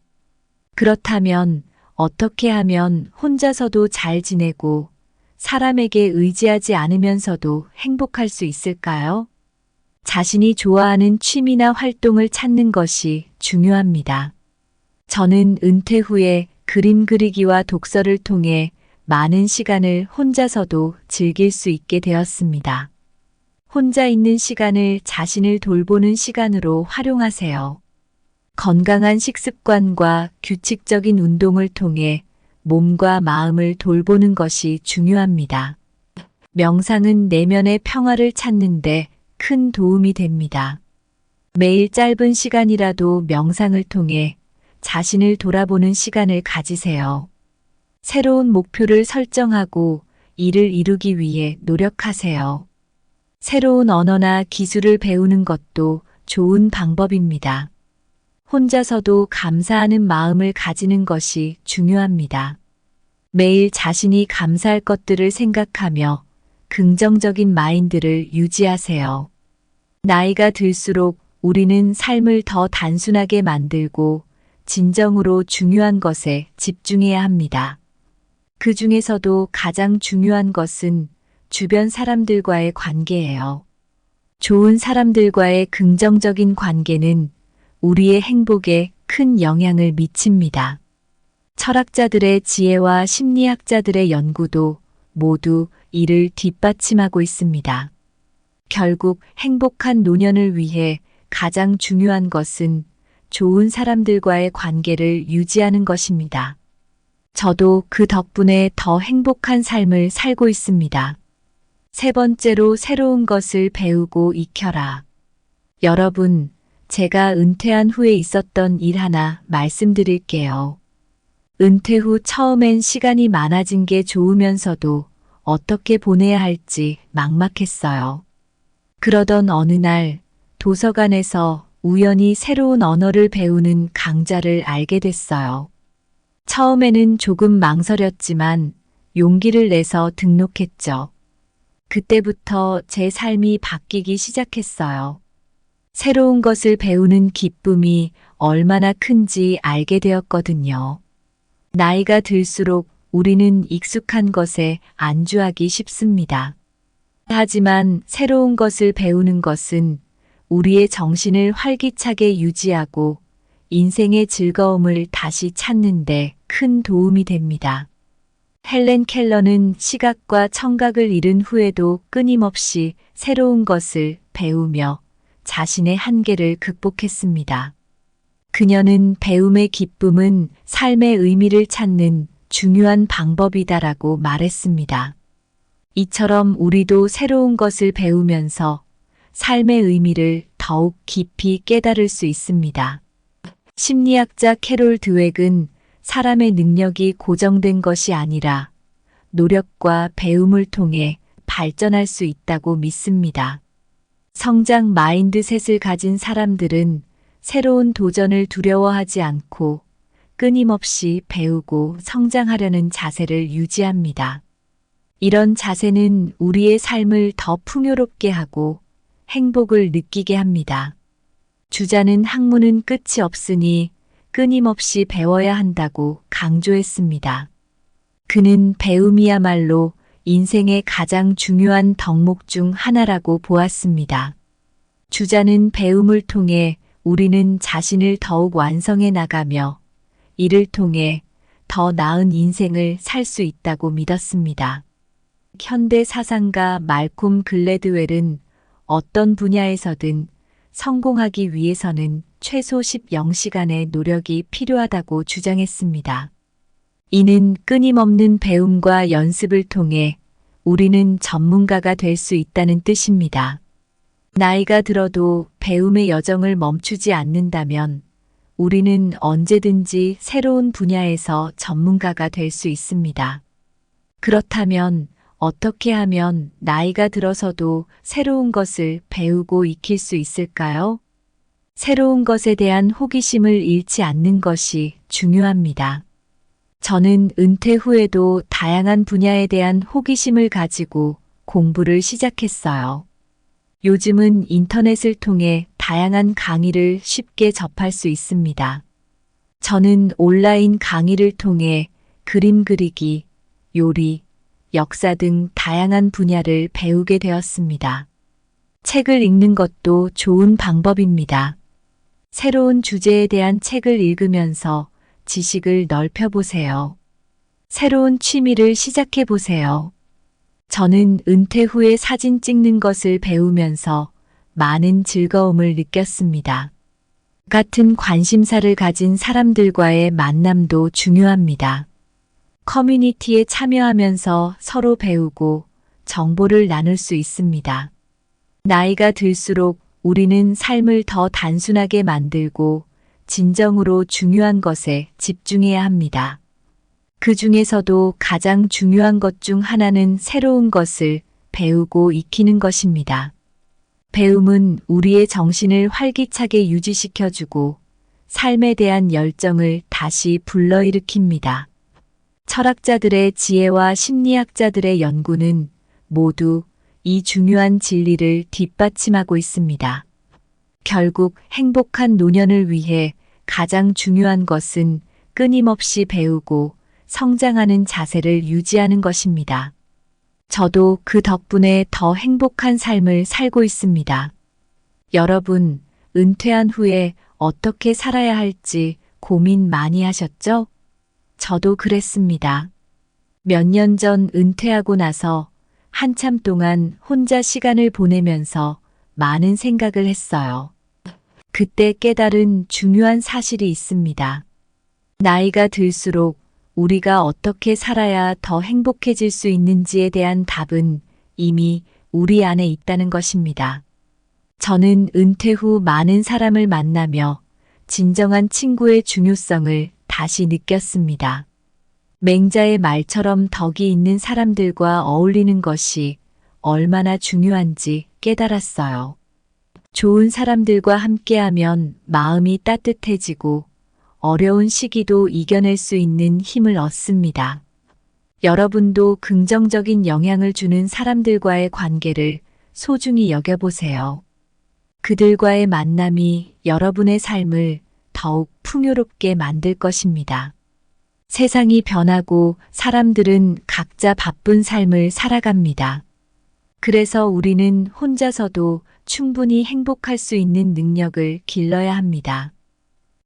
S1: 그렇다면 어떻게 하면 혼자서도 잘 지내고 사람에게 의지하지 않으면서도 행복할 수 있을까요? 자신이 좋아하는 취미나 활동을 찾는 것이 중요합니다. 저는 은퇴 후에 그림 그리기와 독서를 통해 많은 시간을 혼자서도 즐길 수 있게 되었습니다. 혼자 있는 시간을 자신을 돌보는 시간으로 활용하세요. 건강한 식습관과 규칙적인 운동을 통해 몸과 마음을 돌보는 것이 중요합니다. 명상은 내면의 평화를 찾는데 큰 도움이 됩니다. 매일 짧은 시간이라도 명상을 통해 자신을 돌아보는 시간을 가지세요. 새로운 목표를 설정하고 이를 이루기 위해 노력하세요. 새로운 언어나 기술을 배우는 것도 좋은 방법입니다. 혼자서도 감사하는 마음을 가지는 것이 중요합니다. 매일 자신이 감사할 것들을 생각하며 긍정적인 마인드를 유지하세요. 나이가 들수록 우리는 삶을 더 단순하게 만들고 진정으로 중요한 것에 집중해야 합니다. 그 중에서도 가장 중요한 것은 주변 사람들과의 관계예요. 좋은 사람들과의 긍정적인 관계는 우리의 행복에 큰 영향을 미칩니다. 철학자들의 지혜와 심리학자들의 연구도 모두 이를 뒷받침하고 있습니다. 결국 행복한 노년을 위해 가장 중요한 것은 좋은 사람들과의 관계를 유지하는 것입니다. 저도 그 덕분에 더 행복한 삶을 살고 있습니다. 세 번째로 새로운 것을 배우고 익혀라. 여러분, 제가 은퇴한 후에 있었던 일 하나 말씀드릴게요. 은퇴 후 처음엔 시간이 많아진 게 좋으면서도 어떻게 보내야 할지 막막했어요. 그러던 어느 날 도서관에서 우연히 새로운 언어를 배우는 강좌를 알게 됐어요. 처음에는 조금 망설였지만 용기를 내서 등록했죠. 그때부터 제 삶이 바뀌기 시작했어요. 새로운 것을 배우는 기쁨이 얼마나 큰지 알게 되었거든요. 나이가 들수록 우리는 익숙한 것에 안주하기 쉽습니다. 하지만 새로운 것을 배우는 것은 우리의 정신을 활기차게 유지하고 인생의 즐거움을 다시 찾는데 큰 도움이 됩니다. 헬렌 켈러는 시각과 청각을 잃은 후에도 끊임없이 새로운 것을 배우며 자신의 한계를 극복했습니다. 그녀는 배움의 기쁨은 삶의 의미를 찾는 중요한 방법이다라고 말했습니다. 이처럼 우리도 새로운 것을 배우면서 삶의 의미를 더욱 깊이 깨달을 수 있습니다. 심리학자 캐롤 드웩은 사람의 능력이 고정된 것이 아니라 노력과 배움을 통해 발전할 수 있다고 믿습니다. 성장 마인드셋을 가진 사람들은 새로운 도전을 두려워하지 않고 끊임없이 배우고 성장하려는 자세를 유지합니다. 이런 자세는 우리의 삶을 더 풍요롭게 하고 행복을 느끼게 합니다. 주자는 학문은 끝이 없으니 끊임없이 배워야 한다고 강조했습니다. 그는 배움이야말로 인생의 가장 중요한 덕목 중 하나라고 보았습니다. 주자는 배움을 통해 우리는 자신을 더욱 완성해 나가며 이를 통해 더 나은 인생을 살 수 있다고 믿었습니다. 현대 사상가 말콤 글래드웰은 어떤 분야에서든 성공하기 위해서는 최소 10시간의 노력이 필요하다고 주장했습니다. 이는 끊임없는 배움과 연습을 통해 우리는 전문가가 될 수 있다는 뜻입니다. 나이가 들어도 배움의 여정을 멈추지 않는다면 우리는 언제든지 새로운 분야에서 전문가가 될 수 있습니다. 그렇다면 어떻게 하면 나이가 들어서도 새로운 것을 배우고 익힐 수 있을까요? 새로운 것에 대한 호기심을 잃지 않는 것이 중요합니다. 저는 은퇴 후에도 다양한 분야에 대한 호기심을 가지고 공부를 시작했어요. 요즘은 인터넷을 통해 다양한 강의를 쉽게 접할 수 있습니다. 저는 온라인 강의를 통해 그림 그리기, 요리, 역사 등 다양한 분야를 배우게 되었습니다. 책을 읽는 것도 좋은 방법입니다. 새로운 주제에 대한 책을 읽으면서 지식을 넓혀보세요. 새로운 취미를 시작해보세요. 저는 은퇴 후에 사진 찍는 것을 배우면서 많은 즐거움을 느꼈습니다. 같은 관심사를 가진 사람들과의 만남도 중요합니다. 커뮤니티에 참여하면서 서로 배우고 정보를 나눌 수 있습니다. 나이가 들수록 우리는 삶을 더 단순하게 만들고 진정으로 중요한 것에 집중해야 합니다. 그 중에서도 가장 중요한 것 중 하나는 새로운 것을 배우고 익히는 것입니다. 배움은 우리의 정신을 활기차게 유지시켜주고 삶에 대한 열정을 다시 불러일으킵니다. 철학자들의 지혜와 심리학자들의 연구는 모두 이 중요한 진리를 뒷받침하고 있습니다. 결국 행복한 노년을 위해 가장 중요한 것은 끊임없이 배우고 성장하는 자세를 유지하는 것입니다. 저도 그 덕분에 더 행복한 삶을 살고 있습니다. 여러분, 은퇴한 후에 어떻게 살아야 할지 고민 많이 하셨죠? 저도 그랬습니다. 몇 년 전 은퇴하고 나서 한참 동안 혼자 시간을 보내면서 많은 생각을 했어요. 그때 깨달은 중요한 사실이 있습니다. 나이가 들수록 우리가 어떻게 살아야 더 행복해질 수 있는지에 대한 답은 이미 우리 안에 있다는 것입니다. 저는 은퇴 후 많은 사람을 만나며 진정한 친구의 중요성을 다시 느꼈습니다. 맹자의 말처럼 덕이 있는 사람들과 어울리는 것이 얼마나 중요한지 깨달았어요. 좋은 사람들과 함께하면 마음이 따뜻해지고 어려운 시기도 이겨낼 수 있는 힘을 얻습니다. 여러분도 긍정적인 영향을 주는 사람들과의 관계를 소중히 여겨보세요. 그들과의 만남이 여러분의 삶을 더욱 풍요롭게 만들 것입니다. 세상이 변하고 사람들은 각자 바쁜 삶을 살아갑니다. 그래서 우리는 혼자서도 충분히 행복할 수 있는 능력을 길러야 합니다.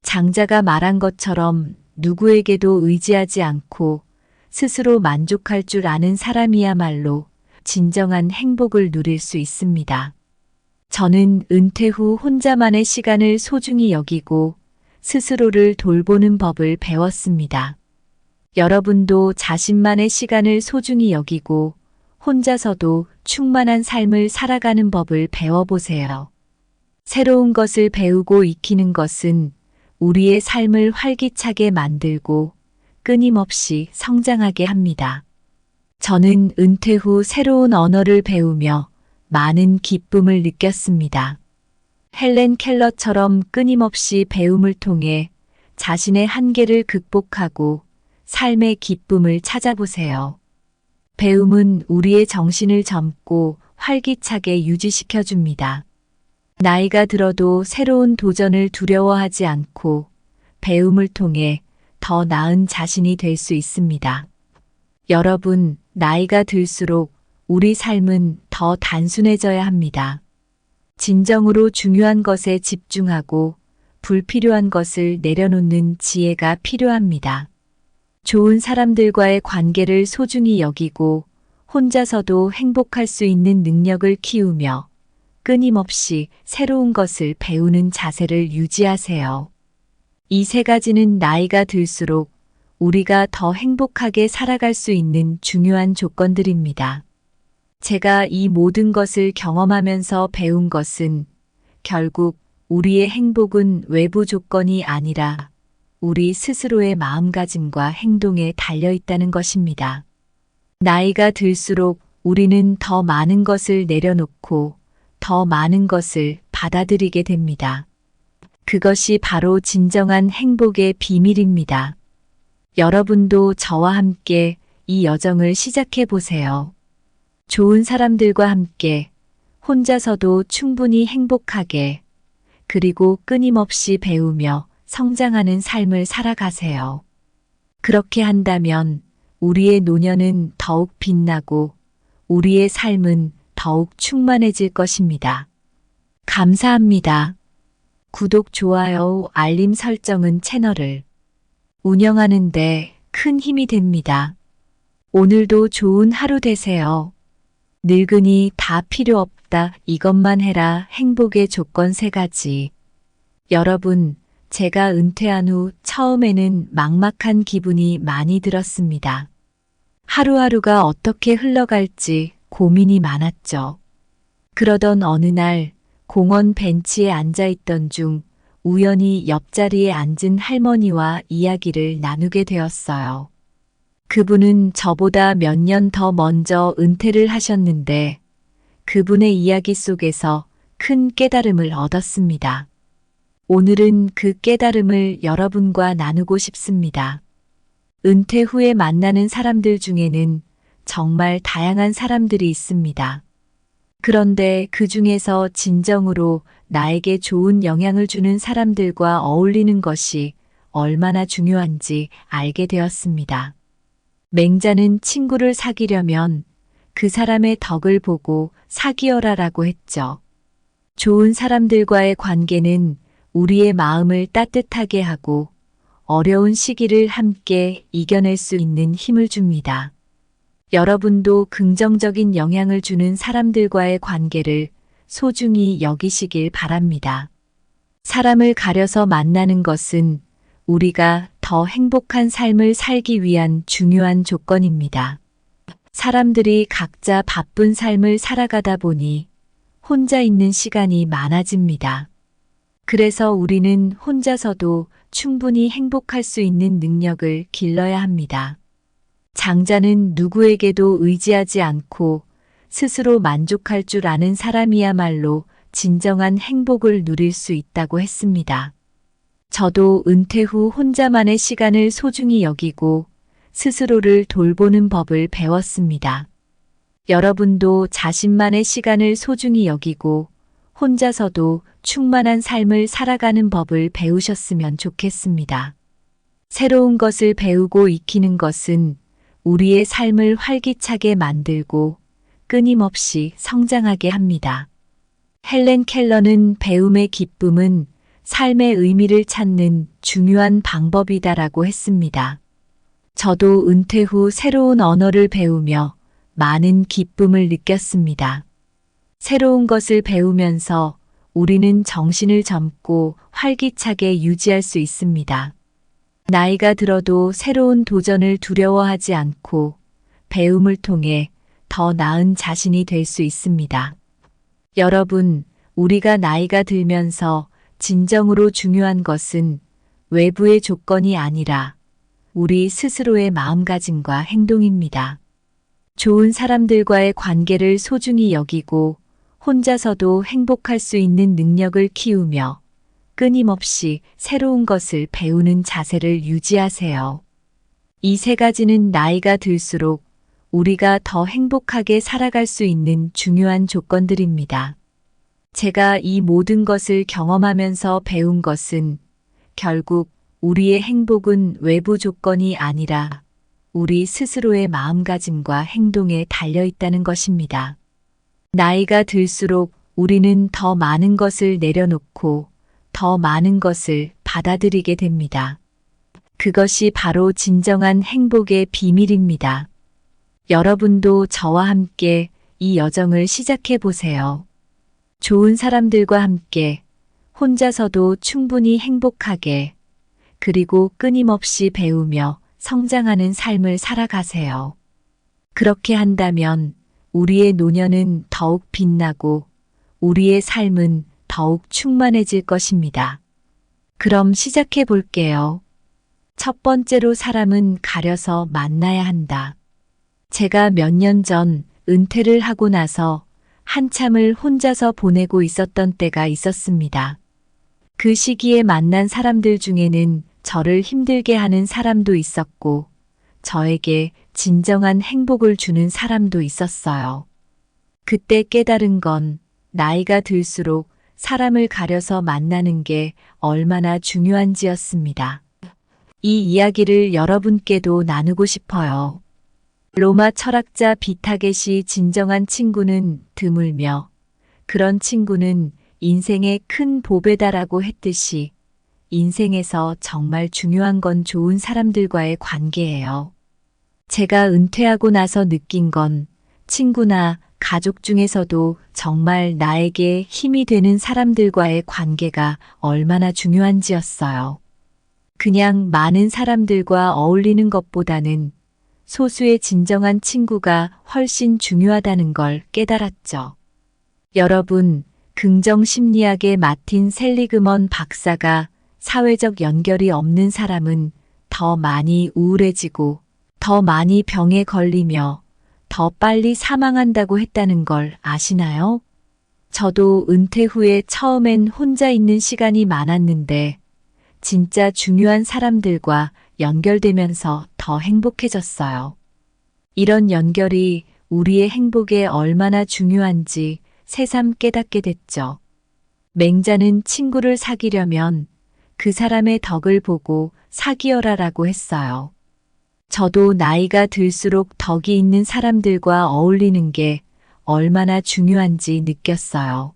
S1: 장자가 말한 것처럼 누구에게도 의지하지 않고 스스로 만족할 줄 아는 사람이야말로 진정한 행복을 누릴 수 있습니다. 저는 은퇴 후 혼자만의 시간을 소중히 여기고 스스로를 돌보는 법을 배웠습니다. 여러분도 자신만의 시간을 소중히 여기고 혼자서도 충만한 삶을 살아가는 법을 배워보세요. 새로운 것을 배우고 익히는 것은 우리의 삶을 활기차게 만들고 끊임없이 성장하게 합니다. 저는 은퇴 후 새로운 언어를 배우며 많은 기쁨을 느꼈습니다. 헬렌 켈러처럼 끊임없이 배움을 통해 자신의 한계를 극복하고 삶의 기쁨을 찾아보세요. 배움은 우리의 정신을 젊고 활기차게 유지시켜 줍니다. 나이가 들어도 새로운 도전을 두려워하지 않고 배움을 통해 더 나은 자신이 될 수 있습니다. 여러분, 나이가 들수록 우리 삶은 더 단순해져야 합니다. 진정으로 중요한 것에 집중하고 불필요한 것을 내려놓는 지혜가 필요합니다. 좋은 사람들과의 관계를 소중히 여기고 혼자서도 행복할 수 있는 능력을 키우며 끊임없이 새로운 것을 배우는 자세를 유지하세요. 이 세 가지는 나이가 들수록 우리가 더 행복하게 살아갈 수 있는 중요한 조건들입니다. 제가 이 모든 것을 경험하면서 배운 것은 결국 우리의 행복은 외부 조건이 아니라 우리 스스로의 마음가짐과 행동에 달려 있다는 것입니다. 나이가 들수록 우리는 더 많은 것을 내려놓고 더 많은 것을 받아들이게 됩니다. 그것이 바로 진정한 행복의 비밀입니다. 여러분도 저와 함께 이 여정을 시작해 보세요. 좋은 사람들과 함께 혼자서도 충분히 행복하게 그리고 끊임없이 배우며 성장하는 삶을 살아가세요. 그렇게 한다면 우리의 노년은 더욱 빛나고 우리의 삶은 더욱 충만해질 것입니다. 감사합니다. 구독, 좋아요, 알림 설정은 채널을 운영하는 데 큰 힘이 됩니다. 오늘도 좋은 하루 되세요. 늙으니 다 필요 없다. 이것만 해라. 행복의 조건 3가지. 여러분, 제가 은퇴한 후 처음에는 막막한 기분이 많이 들었습니다. 하루하루가 어떻게 흘러갈지 고민이 많았죠. 그러던 어느 날 공원 벤치에 앉아있던 중 우연히 옆자리에 앉은 할머니와 이야기를 나누게 되었어요. 그분은 저보다 몇 년 더 먼저 은퇴를 하셨는데 그분의 이야기 속에서 큰 깨달음을 얻었습니다. 오늘은 그 깨달음을 여러분과 나누고 싶습니다. 은퇴 후에 만나는 사람들 중에는 정말 다양한 사람들이 있습니다. 그런데 그 중에서 진정으로 나에게 좋은 영향을 주는 사람들과 어울리는 것이 얼마나 중요한지 알게 되었습니다. 맹자는 친구를 사귀려면 그 사람의 덕을 보고 사귀어라라고 했죠. 좋은 사람들과의 관계는 우리의 마음을 따뜻하게 하고 어려운 시기를 함께 이겨낼 수 있는 힘을 줍니다. 여러분도 긍정적인 영향을 주는 사람들과의 관계를 소중히 여기시길 바랍니다. 사람을 가려서 만나는 것은 우리가 더 행복한 삶을 살기 위한 중요한 조건입니다. 사람들이 각자 바쁜 삶을 살아가다 보니 혼자 있는 시간이 많아집니다. 그래서 우리는 혼자서도 충분히 행복할 수 있는 능력을 길러야 합니다. 장자는 누구에게도 의지하지 않고 스스로 만족할 줄 아는 사람이야말로 진정한 행복을 누릴 수 있다고 했습니다. 저도 은퇴 후 혼자만의 시간을 소중히 여기고 스스로를 돌보는 법을 배웠습니다. 여러분도 자신만의 시간을 소중히 여기고 혼자서도 충만한 삶을 살아가는 법을 배우셨으면 좋겠습니다. 새로운 것을 배우고 익히는 것은 우리의 삶을 활기차게 만들고 끊임없이 성장하게 합니다. 헬렌 켈러는 배움의 기쁨은 삶의 의미를 찾는 중요한 방법이다라고 했습니다. 저도 은퇴 후 새로운 언어를 배우며 많은 기쁨을 느꼈습니다. 새로운 것을 배우면서 우리는 정신을 젊고 활기차게 유지할 수 있습니다. 나이가 들어도 새로운 도전을 두려워하지 않고 배움을 통해 더 나은 자신이 될 수 있습니다. 여러분, 우리가 나이가 들면서 진정으로 중요한 것은 외부의 조건이 아니라 우리 스스로의 마음가짐과 행동입니다. 좋은 사람들과의 관계를 소중히 여기고 혼자서도 행복할 수 있는 능력을 키우며 끊임없이 새로운 것을 배우는 자세를 유지하세요. 이 세 가지는 나이가 들수록 우리가 더 행복하게 살아갈 수 있는 중요한 조건들입니다. 제가 이 모든 것을 경험하면서 배운 것은 결국 우리의 행복은 외부 조건이 아니라 우리 스스로의 마음가짐과 행동에 달려 있다는 것입니다. 나이가 들수록 우리는 더 많은 것을 내려놓고 더 많은 것을 받아들이게 됩니다. 그것이 바로 진정한 행복의 비밀입니다. 여러분도 저와 함께 이 여정을 시작해 보세요. 좋은 사람들과 함께 혼자서도 충분히 행복하게 그리고 끊임없이 배우며 성장하는 삶을 살아가세요. 그렇게 한다면 우리의 노년은 더욱 빛나고 우리의 삶은 더욱 충만해질 것입니다. 그럼 시작해 볼게요. 첫 번째로 사람은 가려서 만나야 한다. 제가 몇 년 전 은퇴를 하고 나서 한참을 혼자서 보내고 있었던 때가 있었습니다. 그 시기에 만난 사람들 중에는 저를 힘들게 하는 사람도 있었고, 저에게 진정한 행복을 주는 사람도 있었어요. 그때 깨달은 건 나이가 들수록 사람을 가려서 만나는 게 얼마나 중요한지였습니다. 이 이야기를 여러분께도 나누고 싶어요. 로마 철학자 비타겟이 진정한 친구는 드물며 그런 친구는 인생의 큰 보배다라고 했듯이 인생에서 정말 중요한 건 좋은 사람들과의 관계예요. 제가 은퇴하고 나서 느낀 건 친구나 가족 중에서도 정말 나에게 힘이 되는 사람들과의 관계가 얼마나 중요한지였어요. 그냥 많은 사람들과 어울리는 것보다는 소수의 진정한 친구가 훨씬 중요하다는 걸 깨달았죠. 여러분, 긍정심리학의 마틴 셀리그먼 박사가 사회적 연결이 없는 사람은 더 많이 우울해지고 더 많이 병에 걸리며 더 빨리 사망한다고 했다는 걸 아시나요? 저도 은퇴 후에 처음엔 혼자 있는 시간이 많았는데 진짜 중요한 사람들과 연결되면서 더 행복해졌어요. 이런 연결이 우리의 행복에 얼마나 중요한지 새삼 깨닫게 됐죠. 맹자는 친구를 사귀려면 그 사람의 덕을 보고 사귀어라라고 했어요. 저도 나이가 들수록 덕이 있는 사람들과 어울리는 게 얼마나 중요한지 느꼈어요.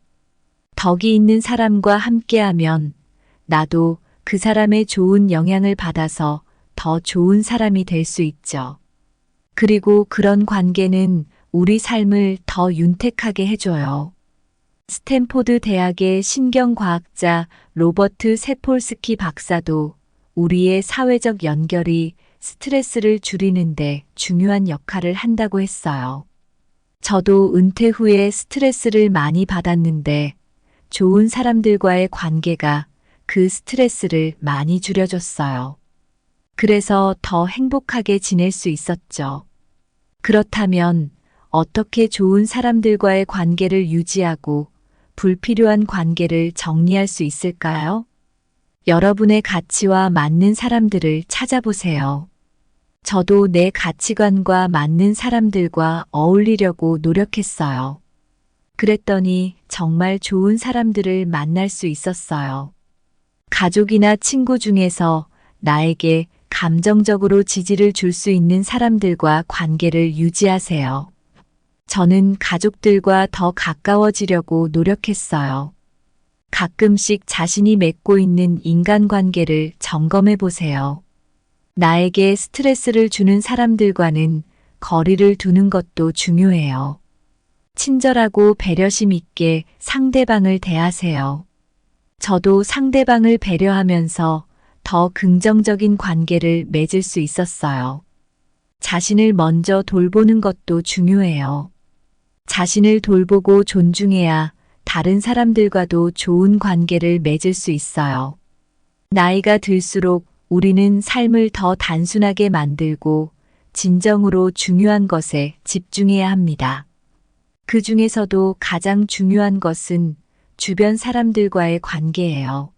S1: 덕이 있는 사람과 함께하면 나도 그 사람의 좋은 영향을 받아서 더 좋은 사람이 될 수 있죠. 그리고 그런 관계는 우리 삶을 더 윤택하게 해줘요. 스탠포드 대학의 신경과학자 로버트 세폴스키 박사도 우리의 사회적 연결이 스트레스를 줄이는데 중요한 역할을 한다고 했어요. 저도 은퇴 후에 스트레스를 많이 받았는데 좋은 사람들과의 관계가 그 스트레스를 많이 줄여줬어요. 그래서 더 행복하게 지낼 수 있었죠. 그렇다면 어떻게 좋은 사람들과의 관계를 유지하고 불필요한 관계를 정리할 수 있을까요? 여러분의 가치와 맞는 사람들을 찾아보세요. 저도 내 가치관과 맞는 사람들과 어울리려고 노력했어요. 그랬더니 정말 좋은 사람들을 만날 수 있었어요. 가족이나 친구 중에서 나에게 감정적으로 지지를 줄 수 있는 사람들과 관계를 유지하세요. 저는 가족들과 더 가까워지려고 노력했어요. 가끔씩 자신이 맺고 있는 인간관계를 점검해 보세요. 나에게 스트레스를 주는 사람들과는 거리를 두는 것도 중요해요. 친절하고 배려심 있게 상대방을 대하세요. 저도 상대방을 배려하면서 더 긍정적인 관계를 맺을 수 있었어요. 자신을 먼저 돌보는 것도 중요해요. 자신을 돌보고 존중해야 다른 사람들과도 좋은 관계를 맺을 수 있어요. 나이가 들수록 우리는 삶을 더 단순하게 만들고 진정으로 중요한 것에 집중해야 합니다. 그 중에서도 가장 중요한 것은 주변 사람들과의 관계예요.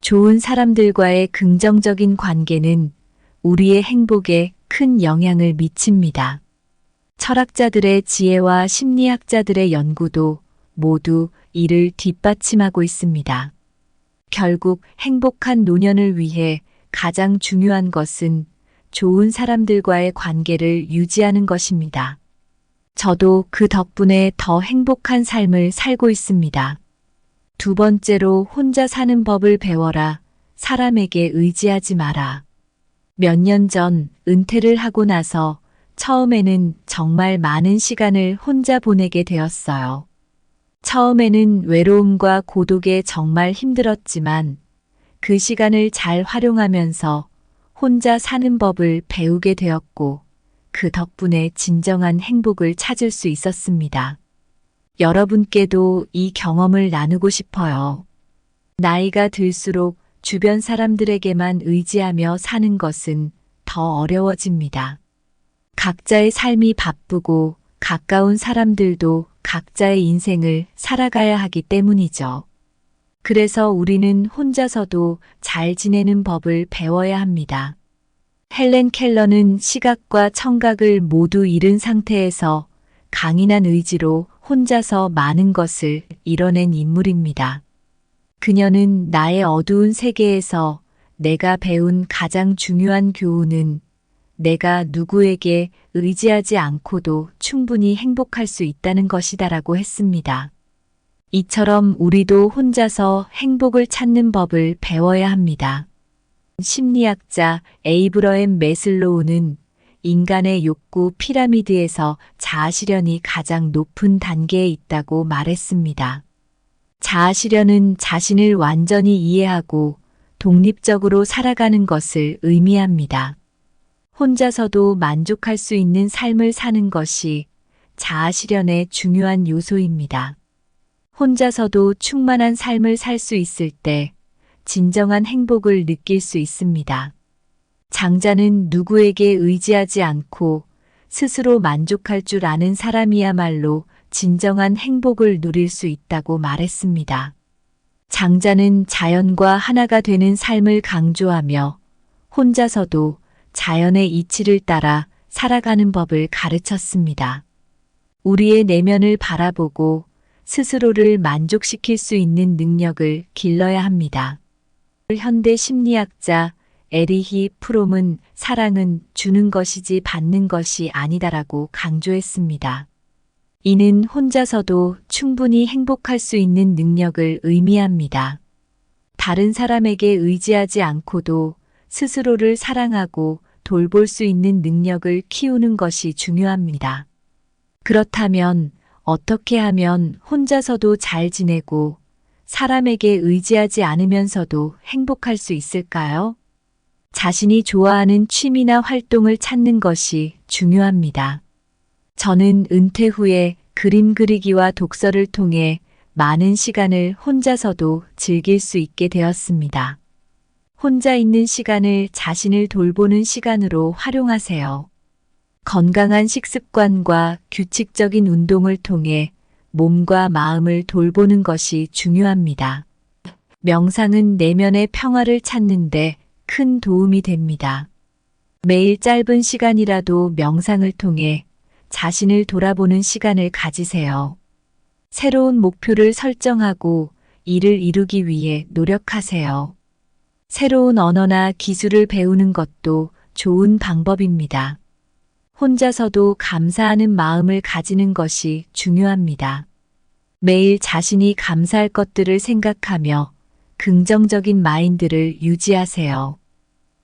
S1: 좋은 사람들과의 긍정적인 관계는 우리의 행복에 큰 영향을 미칩니다. 철학자들의 지혜와 심리학자들의 연구도 모두 이를 뒷받침하고 있습니다. 결국 행복한 노년을 위해 가장 중요한 것은 좋은 사람들과의 관계를 유지하는 것입니다. 저도 그 덕분에 더 행복한 삶을 살고 있습니다. 두 번째로 혼자 사는 법을 배워라. 사람에게 의지하지 마라. 몇 년 전 은퇴를 하고 나서 처음에는 정말 많은 시간을 혼자 보내게 되었어요. 처음에는 외로움과 고독에 정말 힘들었지만 그 시간을 잘 활용하면서 혼자 사는 법을 배우게 되었고 그 덕분에 진정한 행복을 찾을 수 있었습니다. 여러분께도 이 경험을 나누고 싶어요. 나이가 들수록 주변 사람들에게만 의지하며 사는 것은 더 어려워집니다. 각자의 삶이 바쁘고 가까운 사람들도 각자의 인생을 살아가야 하기 때문이죠. 그래서 우리는 혼자서도 잘 지내는 법을 배워야 합니다. 헬렌 켈러는 시각과 청각을 모두 잃은 상태에서 강인한 의지로 혼자서 많은 것을 이뤄낸 인물입니다. 그녀는 나의 어두운 세계에서 내가 배운 가장 중요한 교훈은 내가 누구에게 의지하지 않고도 충분히 행복할 수 있다는 것이다라고 했습니다. 이처럼 우리도 혼자서 행복을 찾는 법을 배워야 합니다. 심리학자 에이브러햄 매슬로우는 인간의 욕구 피라미드에서 자아실현이 가장 높은 단계에 있다고 말했습니다. 자아실현은 자신을 완전히 이해하고 독립적으로 살아가는 것을 의미합니다. 혼자서도 만족할 수 있는 삶을 사는 것이 자아실현의 중요한 요소입니다. 혼자서도 충만한 삶을 살 수 있을 때 진정한 행복을 느낄 수 있습니다. 장자는 누구에게 의지하지 않고 스스로 만족할 줄 아는 사람이야말로 진정한 행복을 누릴 수 있다고 말했습니다. 장자는 자연과 하나가 되는 삶을 강조하며 혼자서도 자연의 이치를 따라 살아가는 법을 가르쳤습니다. 우리의 내면을 바라보고 스스로를 만족시킬 수 있는 능력을 길러야 합니다. 현대 심리학자 에리히 프롬은 사랑은 주는 것이지 받는 것이 아니다라고 강조했습니다. 이는 혼자서도 충분히 행복할 수 있는 능력을 의미합니다. 다른 사람에게 의지하지 않고도 스스로를 사랑하고 돌볼 수 있는 능력을 키우는 것이 중요합니다. 그렇다면 어떻게 하면 혼자서도 잘 지내고 사람에게 의지하지 않으면서도 행복할 수 있을까요? 자신이 좋아하는 취미나 활동을 찾는 것이 중요합니다. 저는 은퇴 후에 그림 그리기와 독서를 통해 많은 시간을 혼자서도 즐길 수 있게 되었습니다. 혼자 있는 시간을 자신을 돌보는 시간으로 활용하세요. 건강한 식습관과 규칙적인 운동을 통해 몸과 마음을 돌보는 것이 중요합니다. 명상은 내면의 평화를 찾는데 큰 도움이 됩니다. 매일 짧은 시간이라도 명상을 통해 자신을 돌아보는 시간을 가지세요. 새로운 목표를 설정하고 이를 이루기 위해 노력하세요. 새로운 언어나 기술을 배우는 것도 좋은 방법입니다. 혼자서도 감사하는 마음을 가지는 것이 중요합니다. 매일 자신이 감사할 것들을 생각하며 긍정적인 마인드를 유지하세요.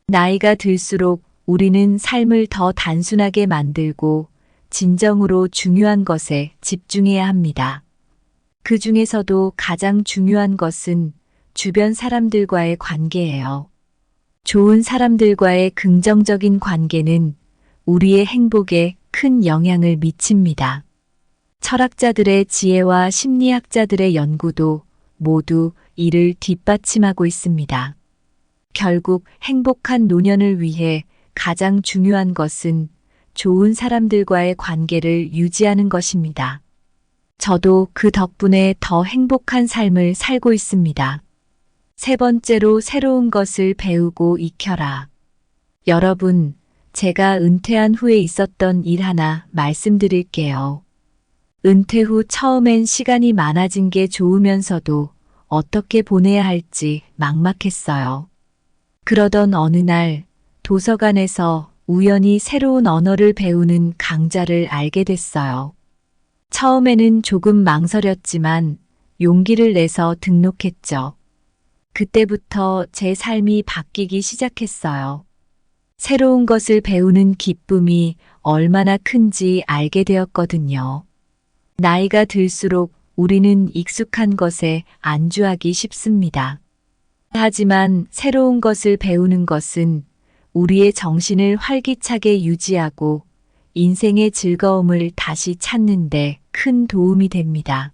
S1: 나이가 들수록 우리는 삶을 더 단순하게 만들고 진정으로 중요한 것에 집중해야 합니다. 그 중에서도 가장 중요한 것은 주변 사람들과의 관계예요. 좋은 사람들과의 긍정적인 관계는 우리의 행복에 큰 영향을 미칩니다. 철학자들의 지혜와 심리학자들의 연구도 모두 이를 뒷받침하고 있습니다. 결국 행복한 노년을 위해 가장 중요한 것은 좋은 사람들과의 관계를 유지하는 것입니다. 저도 그 덕분에 더 행복한 삶을 살고 있습니다. 세 번째로 새로운 것을 배우고 익혀라. 여러분, 제가 은퇴한 후에 있었던 일 하나 말씀드릴게요. 은퇴 후 처음엔 시간이 많아진 게 좋으면서도 어떻게 보내야 할지 막막했어요. 그러던 어느 날 도서관에서 우연히 새로운 언어를 배우는 강좌를 알게 됐어요. 처음에는 조금 망설였지만 용기를 내서 등록했죠. 그때부터 제 삶이 바뀌기 시작했어요. 새로운 것을 배우는 기쁨이 얼마나 큰지 알게 되었거든요. 나이가 들수록 우리는 익숙한 것에 안주하기 쉽습니다. 하지만 새로운 것을 배우는 것은 우리의 정신을 활기차게 유지하고 인생의 즐거움을 다시 찾는데 큰 도움이 됩니다.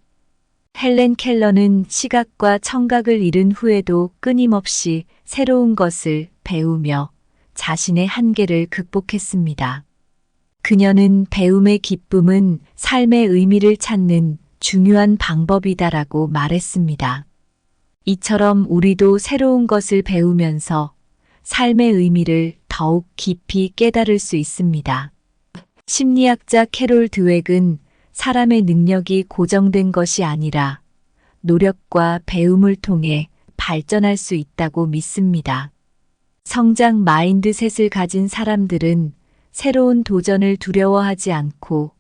S1: 헬렌 켈러는 시각과 청각을 잃은 후에도 끊임없이 새로운 것을 배우며 자신의 한계를 극복했습니다. 그녀는 배움의 기쁨은 삶의 의미를 찾는 중요한 방법이다라고 말했습니다. 이처럼 우리도 새로운 것을 배우면서 삶의 의미를 더욱 깊이 깨달을 수 있습니다. 심리학자 캐롤 드웩은 사람의 능력이 고정된 것이 아니라 노력과 배움을 통해 발전할 수 있다고 믿습니다. 성장 마인드셋을 가진 사람들은 새로운 도전을 두려워하지 않고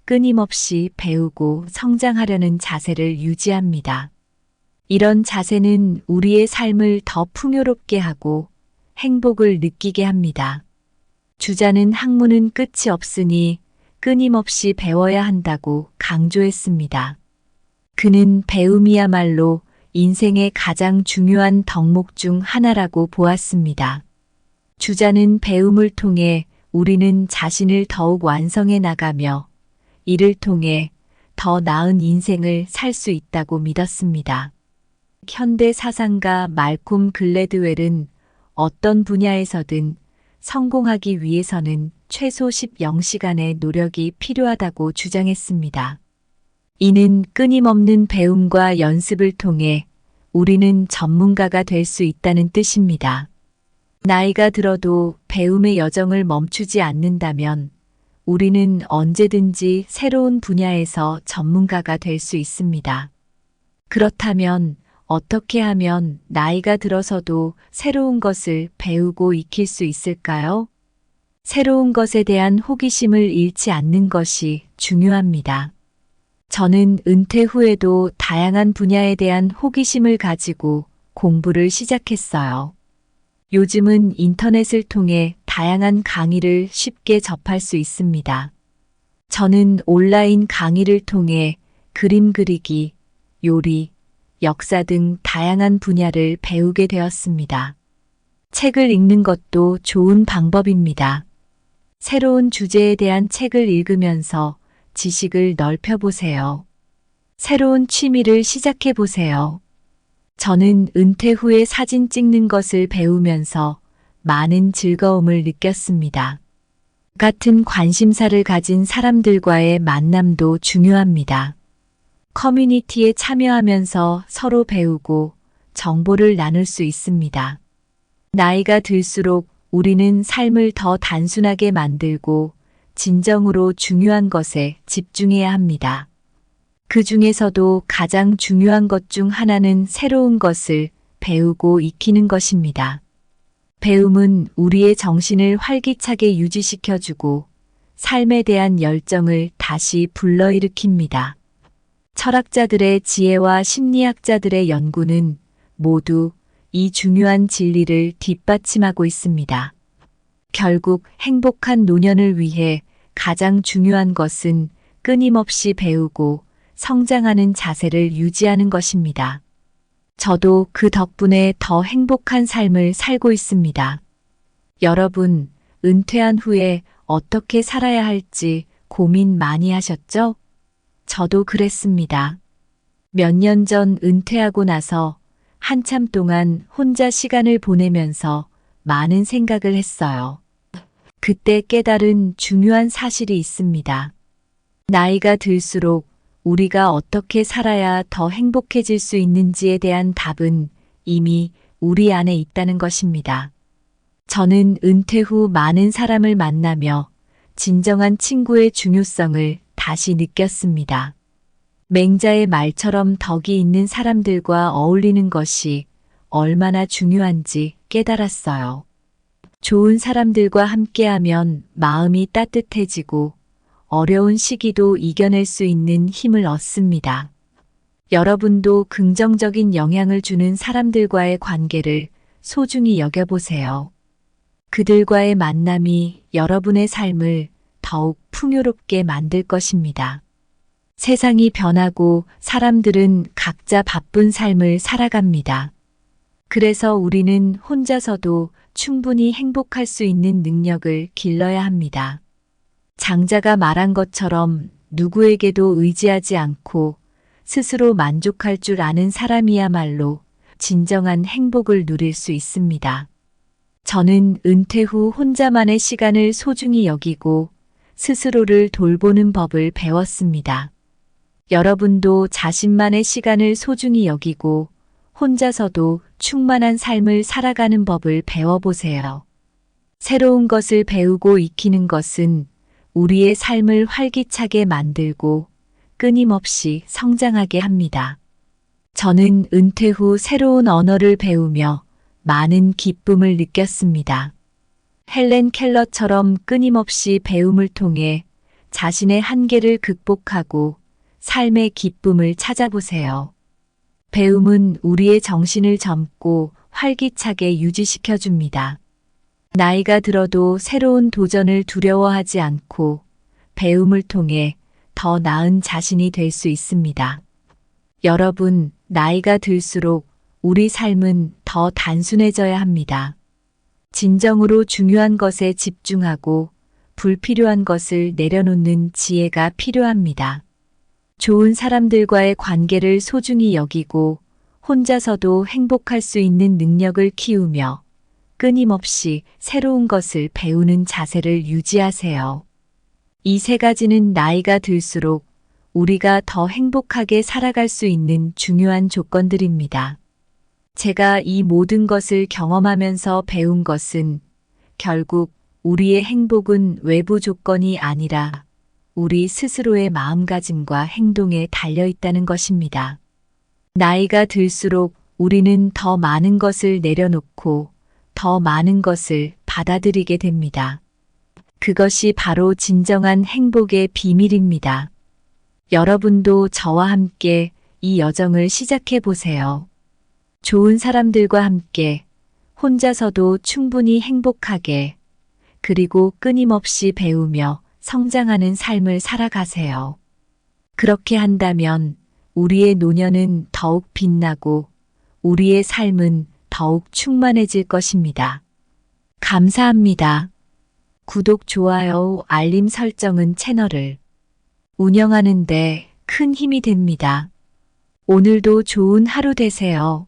S1: 끊임없이 배우고 성장하려는 자세를 유지합니다. 이런 자세는 우리의 삶을 더 풍요롭게 하고 행복을 느끼게 합니다. 주자는 학문은 끝이 없으니 끊임없이 배워야 한다고 강조했습니다. 그는 배움이야말로 인생의 가장 중요한 덕목 중 하나라고 보았습니다. 주자는 배움을 통해 우리는 자신을 더욱 완성해 나가며 이를 통해 더 나은 인생을 살 수 있다고 믿었습니다. 현대 사상가 말콤 글래드웰은 어떤 분야에서든 성공하기 위해서는 최소 10시간의 노력이 필요하다고 주장했습니다. 이는 끊임없는 배움과 연습을 통해 우리는 전문가가 될 수 있다는 뜻입니다. 나이가 들어도 배움의 여정을 멈추지 않는다면 우리는 언제든지 새로운 분야에서 전문가가 될 수 있습니다. 그렇다면 어떻게 하면 나이가 들어서도 새로운 것을 배우고 익힐 수 있을까요? 새로운 것에 대한 호기심을 잃지 않는 것이 중요합니다. 저는 은퇴 후에도 다양한 분야에 대한 호기심을 가지고 공부를 시작했어요. 요즘은 인터넷을 통해 다양한 강의를 쉽게 접할 수 있습니다. 저는 온라인 강의를 통해 그림 그리기, 요리, 역사 등 다양한 분야를 배우게 되었습니다. 책을 읽는 것도 좋은 방법입니다. 새로운 주제에 대한 책을 읽으면서 지식을 넓혀보세요. 새로운 취미를 시작해 보세요. 저는 은퇴 후에 사진 찍는 것을 배우면서 많은 즐거움을 느꼈습니다. 같은 관심사를 가진 사람들과의 만남도 중요합니다. 커뮤니티에 참여하면서 서로 배우고 정보를 나눌 수 있습니다. 나이가 들수록 우리는 삶을 더 단순하게 만들고 진정으로 중요한 것에 집중해야 합니다. 그 중에서도 가장 중요한 것 중 하나는 새로운 것을 배우고 익히는 것입니다. 배움은 우리의 정신을 활기차게 유지시켜주고 삶에 대한 열정을 다시 불러일으킵니다. 철학자들의 지혜와 심리학자들의 연구는 모두 이 중요한 진리를 뒷받침하고 있습니다. 결국 행복한 노년을 위해 가장 중요한 것은 끊임없이 배우고 성장하는 자세를 유지하는 것입니다. 저도 그 덕분에 더 행복한 삶을 살고 있습니다. 여러분, 은퇴한 후에 어떻게 살아야 할지 고민 많이 하셨죠? 저도 그랬습니다. 몇 년 전 은퇴하고 나서 한참 동안 혼자 시간을 보내면서 많은 생각을 했어요. 그때 깨달은 중요한 사실이 있습니다. 나이가 들수록 우리가 어떻게 살아야 더 행복해질 수 있는지에 대한 답은 이미 우리 안에 있다는 것입니다. 저는 은퇴 후 많은 사람을 만나며 진정한 친구의 중요성을 다시 느꼈습니다. 맹자의 말처럼 덕이 있는 사람들과 어울리는 것이 얼마나 중요한지 깨달았어요. 좋은 사람들과 함께하면 마음이 따뜻해지고 어려운 시기도 이겨낼 수 있는 힘을 얻습니다. 여러분도 긍정적인 영향을 주는 사람들과의 관계를 소중히 여겨보세요. 그들과의 만남이 여러분의 삶을 더욱 풍요롭게 만들 것입니다. 세상이 변하고 사람들은 각자 바쁜 삶을 살아갑니다. 그래서 우리는 혼자서도 충분히 행복할 수 있는 능력을 길러야 합니다. 장자가 말한 것처럼 누구에게도 의지하지 않고 스스로 만족할 줄 아는 사람이야말로 진정한 행복을 누릴 수 있습니다. 저는 은퇴 후 혼자만의 시간을 소중히 여기고 스스로를 돌보는 법을 배웠습니다. 여러분도 자신만의 시간을 소중히 여기고 혼자서도 충만한 삶을 살아가는 법을 배워보세요. 새로운 것을 배우고 익히는 것은 우리의 삶을 활기차게 만들고 끊임없이 성장하게 합니다. 저는 은퇴 후 새로운 언어를 배우며 많은 기쁨을 느꼈습니다. 헬렌 켈러처럼 끊임없이 배움을 통해 자신의 한계를 극복하고 삶의 기쁨을 찾아보세요. 배움은 우리의 정신을 젊고 활기차게 유지시켜줍니다. 나이가 들어도 새로운 도전을 두려워하지 않고 배움을 통해 더 나은 자신이 될 수 있습니다. 여러분, 나이가 들수록 우리 삶은 더 단순해져야 합니다. 진정으로 중요한 것에 집중하고 불필요한 것을 내려놓는 지혜가 필요합니다. 좋은 사람들과의 관계를 소중히 여기고 혼자서도 행복할 수 있는 능력을 키우며 끊임없이 새로운 것을 배우는 자세를 유지하세요. 이 세 가지는 나이가 들수록 우리가 더 행복하게 살아갈 수 있는 중요한 조건들입니다. 제가 이 모든 것을 경험하면서 배운 것은 결국 우리의 행복은 외부 조건이 아니라 우리 스스로의 마음가짐과 행동에 달려 있다는 것입니다. 나이가 들수록 우리는 더 많은 것을 내려놓고 더 많은 것을 받아들이게 됩니다. 그것이 바로 진정한 행복의 비밀입니다. 여러분도 저와 함께 이 여정을 시작해 보세요. 좋은 사람들과 함께 혼자서도 충분히 행복하게 그리고 끊임없이 배우며 성장하는 삶을 살아가세요. 그렇게 한다면 우리의 노년은 더욱 빛나고 우리의 삶은 더욱 충만해질 것입니다. 감사합니다. 구독, 좋아요, 알림 설정은 채널을 운영하는 데 큰 힘이 됩니다. 오늘도 좋은 하루 되세요.